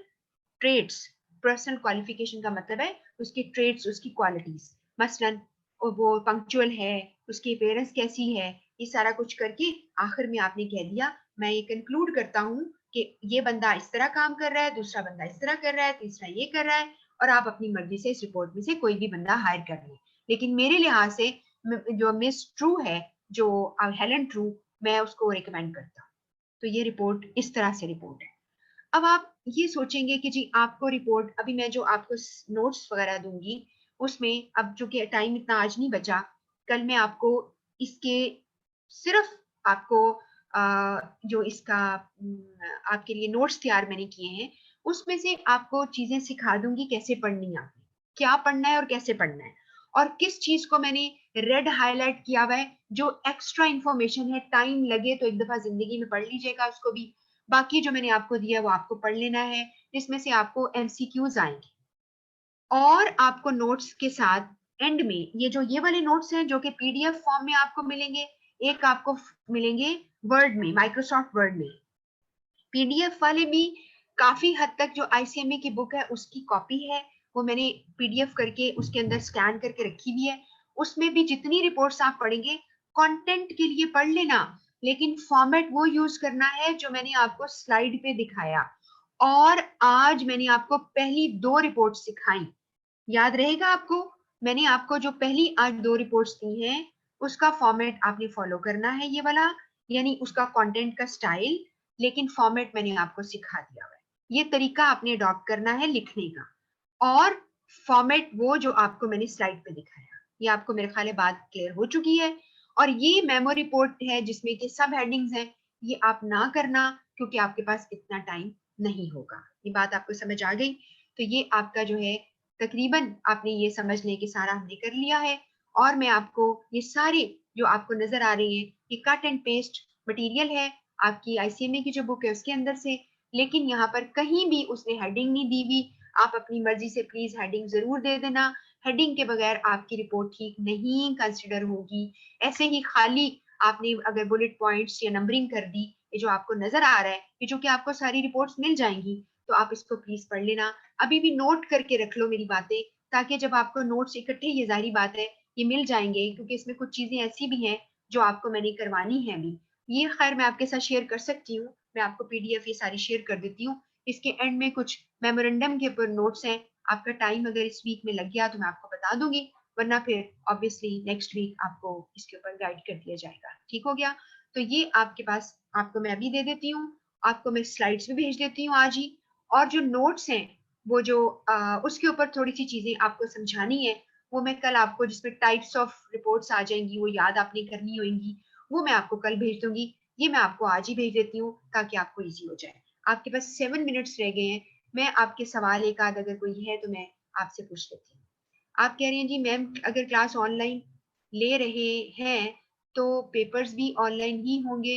ट्रेड्स। पर्सनल क्वालिफिकेशन का मतलब है उसकी ट्रेड्स, उसकी क्वालिटीज, मसलन वो पंक्चुअल है, उसकी अपेयरेंस कैसी है, ये सारा कुछ करके आखिर में आपने कह दिया मैं ये कंक्लूड करता हूँ कि ये बंदा इस तरह काम कर रहा है, दूसरा बंदा इस तरह कर रहा है, तीसरा ये कर रहा है, और आप अपनी मर्जी से इस रिपोर्ट में से कोई भी बंदा हायर कर लें। लेकिन मेरे लिहाज से जो मिस ट्रू है, जो हेलन ट्रू, मैं उसको रिकमेंड करता हूँ। तो ये रिपोर्ट इस तरह से रिपोर्ट है। अब आप ये सोचेंगे कि जी आपको रिपोर्ट, अभी मैं जो आपको नोट्स वगैरह दूंगी उसमें, अब चूंकि टाइम इतना आज नहीं बचा, कल मैं आपको इसके सिर्फ आपको जो इसका आपके लिए नोट्स तैयार मैंने किए हैं उसमें से आपको चीजें सिखा दूंगी कैसे पढ़नी है, आपने क्या पढ़ना है और कैसे पढ़ना है, और किस चीज को मैंने रेड हाईलाइट किया हुआ है जो एक्स्ट्रा इंफॉर्मेशन है। टाइम लगे तो एक दफा जिंदगी में पढ़ लीजिएगा उसको भी, बाकी जो मैंने आपको दिया वो आपको पढ़ लेना है, जिसमें से आपको एमसीक्यूज आएंगे। और आपको नोट्स के साथ एंड में ये वाले नोट्स हैं जो कि पीडीएफ फॉर्म में आपको मिलेंगे, एक आपको मिलेंगे वर्ड में, माइक्रोसॉफ्ट वर्ड में। पीडीएफ वाले भी काफी हद तक जो आईसीएमई की बुक है उसकी कॉपी है, वो मैंने पीडीएफ करके उसके अंदर स्कैन करके रखी हुई है। उसमें भी जितनी रिपोर्ट्स आप पढ़ेंगे कंटेंट के लिए पढ़ लेना, लेकिन फॉर्मेट वो यूज करना है जो मैंने आपको स्लाइड पे दिखाया। और आज मैंने आपको पहली दो रिपोर्ट सिखाई, याद रहेगा आपको? मैंने आपको जो पहली आज दो रिपोर्ट्स दी हैं उसका फॉर्मेट आपने फॉलो करना है, ये वाला, यानी उसका कंटेंट का स्टाइल, लेकिन फॉर्मेट मैंने आपको सिखा दिया है। ये तरीका आपने अडॉप्ट करना है लिखने का, और फॉर्मेट वो जो आपको मैंने स्लाइड पे दिखाया। ये आपको मेरे ख्याल है बात क्लियर हो चुकी है। और ये मेमो रिपोर्ट है जिसमें कि सब हेडिंग्स हैं, ये आप ना करना क्योंकि आपके पास इतना टाइम नहीं होगा। ये बात आपको समझ आ गई? तो ये आपका जो है तकरीबन आपने ये समझ लें कि सारा हमने कर लिया है। और मैं आपको ये सारे जो आपको नजर आ रही है ये कट एंड पेस्ट मटेरियल है आपकी आईसीएमए की जो बुक है उसके अंदर से, लेकिन यहाँ पर कहीं भी उसने हेडिंग नहीं दी हुई। आप अपनी मर्जी से प्लीज हेडिंग जरूर दे देना, हेडिंग के बगैर आपकी रिपोर्ट ठीक नहीं कंसिडर होगी। ऐसे ही खाली आपने अगर बुलेट पॉइंट्स या नंबरिंग कर दी, ये जो आपको नजर आ रहा है, ये जो कि आपको सारी रिपोर्ट्स मिल जाएंगी, तो आप इसको प्लीज पढ़ लेना। अभी भी नोट करके रख लो मेरी बातें, ताकि जब आपको नोट्स इकट्ठे, ये जाहिर बात है ये मिल जाएंगे, क्योंकि इसमें कुछ चीजें ऐसी भी हैं जो आपको मैंने करवानी है अभी। ये खैर मैं आपके साथ शेयर कर सकती हूँ, मैं आपको पीडीएफ ये सारी शेयर कर देती हूँ। इसके एंड में कुछ मेमोरेंडम के ऊपर नोट्स हैं, आपका टाइम अगर इस वीक में लग गया तो मैं आपको बता दूंगी, वरना फिर ऑब्वियसली नेक्स्ट वीक आपको इसके ऊपर गाइड कर दिया जाएगा। ठीक हो गया? तो ये आपके पास, आपको मैं अभी दे देती हूँ, आपको मैं स्लाइड्स भी भेज देती हूँ आज ही। और जो नोट्स हैं वो जो उसके ऊपर थोड़ी सी चीजें आपको समझानी है, वो मैं कल आपको, जिसमें टाइप्स ऑफ रिपोर्ट्स आ जाएंगी वो याद आपने करनी होंगी, वो मैं आपको कल भेज दूंगी। ये मैं आपको आज ही भेज देती हूँ ताकि आपको इजी हो जाए। आपके पास 7 मिनट्स रह गए हैं, मैं आपके सवाल एक आध अगर कोई है तो मैं आपसे पूछ लेती हूँ। आप कह रही हैं जी मैम अगर क्लास ऑनलाइन ले रहे हैं तो पेपर्स भी ऑनलाइन ही होंगे?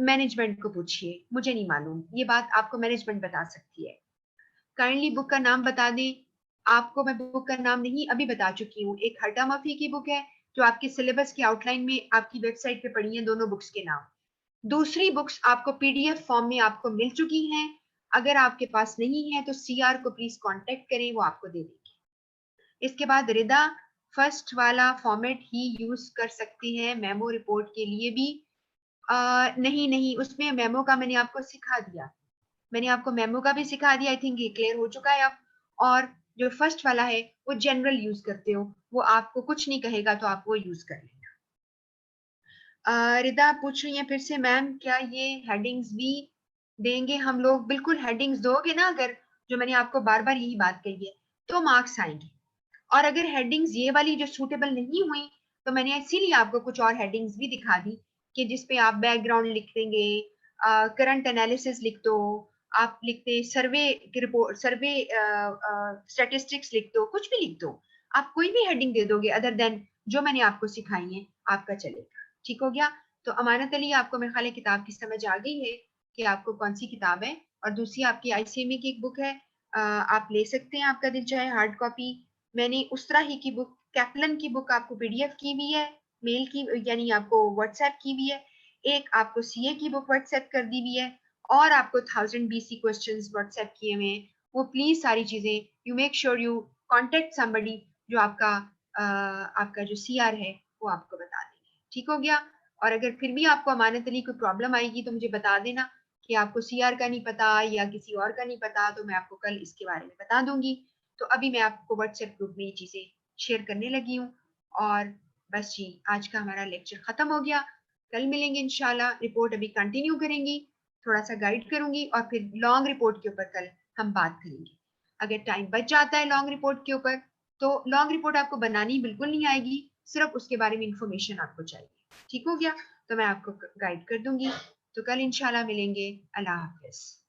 मैनेजमेंट को पूछिए, मुझे नहीं मालूम, ये बात आपको मैनेजमेंट बता सकती है। काइंडली बुक का नाम बता दें। आपको मैं बुक का नाम नहीं अभी बता चुकी हूँ, एक हटा मफी की बुक है जो आपके सिलेबस की आउटलाइन में आपकी वेबसाइट पे पड़ी है, दोनों बुक्स के नाम। दूसरी बुक्स आपको पीडीएफ फॉर्म में आपको मिल चुकी हैं, अगर आपके पास नहीं है तो सीआर को प्लीज कांटेक्ट करें, वो आपको दे देंगे। इसके बाद रिदा फर्स्ट वाला फॉर्मेट ही यूज कर सकते हैं मेमो रिपोर्ट के लिए भी? नहीं नहीं, उसमें मेमो का मैंने आपको सिखा दिया, मैंने आपको मेमो का भी सिखा दिया, आई थिंक ये क्लियर हो चुका है अब। और जो फर्स्ट वाला है वो जनरल यूज करते हो, वो आपको कुछ नहीं कहेगा तो आप वो यूज कर लेना। रिदा पूछ रही है फिर से, मैम क्या ये हेडिंग्स भी देंगे हम लोग? बिल्कुल हेडिंग्स दोगे ना अगर, जो मैंने आपको बार बार यही बात कही है, तो मार्क्स आएंगे। और अगर हेडिंग्स ये वाली जो सूटेबल नहीं हुई तो मैंने इसीलिए आपको कुछ और हेडिंग्स भी दिखा दी कि जिसपे आप बैकग्राउंड लिख देंगे, करंट एनालिसिस लिख दो, आप लिखते सर्वे की रिपोर्ट, सर्वे स्टैटिस्टिक्स लिख दो, कुछ भी लिख दो, आप कोई भी हेडिंग दे दोगे अदर देन जो मैंने आपको सिखाई है, आपका चलेगा। ठीक हो गया? तो अमानत अली, आपको मेरे ख्याल है किताब की समझ आ गई है कि आपको कौन सी किताब है और दूसरी आपकी आईसीएमए की एक बुक है, आप ले सकते हैं, आपका दिल चाहे हार्ड कॉपी। मैंने उस तरह ही की बुक, कैपलन की बुक आपको पीडीएफ की भी है, मेल की यानी आपको व्हाट्सएप की भी है, एक आपको सीए की बुक व्हाट्सएप कर दी भी है, और आपको 1000 बीसी क्वेश्चंस व्हाट्सएप किए हुए हैं। वो प्लीज सारी चीजें you make sure you contact somebody जो आपका जो सीआर है वो आपको बता देंगे। ठीक हो गया? और अगर फिर भी आपको अमानत अली कोई प्रॉब्लम आएगी तो मुझे बता देना कि आपको सीआर का नहीं पता या किसी और का नहीं पता, तो मैं आपको कल इसके बारे में बता दूंगी। तो अभी मैं आपको व्हाट्सएप ग्रुप में ये चीजें शेयर करने लगी हूँ। और बस जी, आज का हमारा लेक्चर खत्म हो गया। कल मिलेंगे इंशाल्लाह, रिपोर्ट अभी कंटिन्यू करेंगी, थोड़ा सा गाइड करूंगी और फिर लॉन्ग रिपोर्ट के ऊपर कल हम बात करेंगे। अगर टाइम बच जाता है लॉन्ग रिपोर्ट के ऊपर, तो लॉन्ग रिपोर्ट आपको बनानी बिल्कुल नहीं आएगी, सिर्फ उसके बारे में इंफॉर्मेशन आपको चाहिए। ठीक हो गया? तो मैं आपको गाइड कर दूंगी। तो कल इंशाल्लाह मिलेंगे। अल्लाह हाफिज।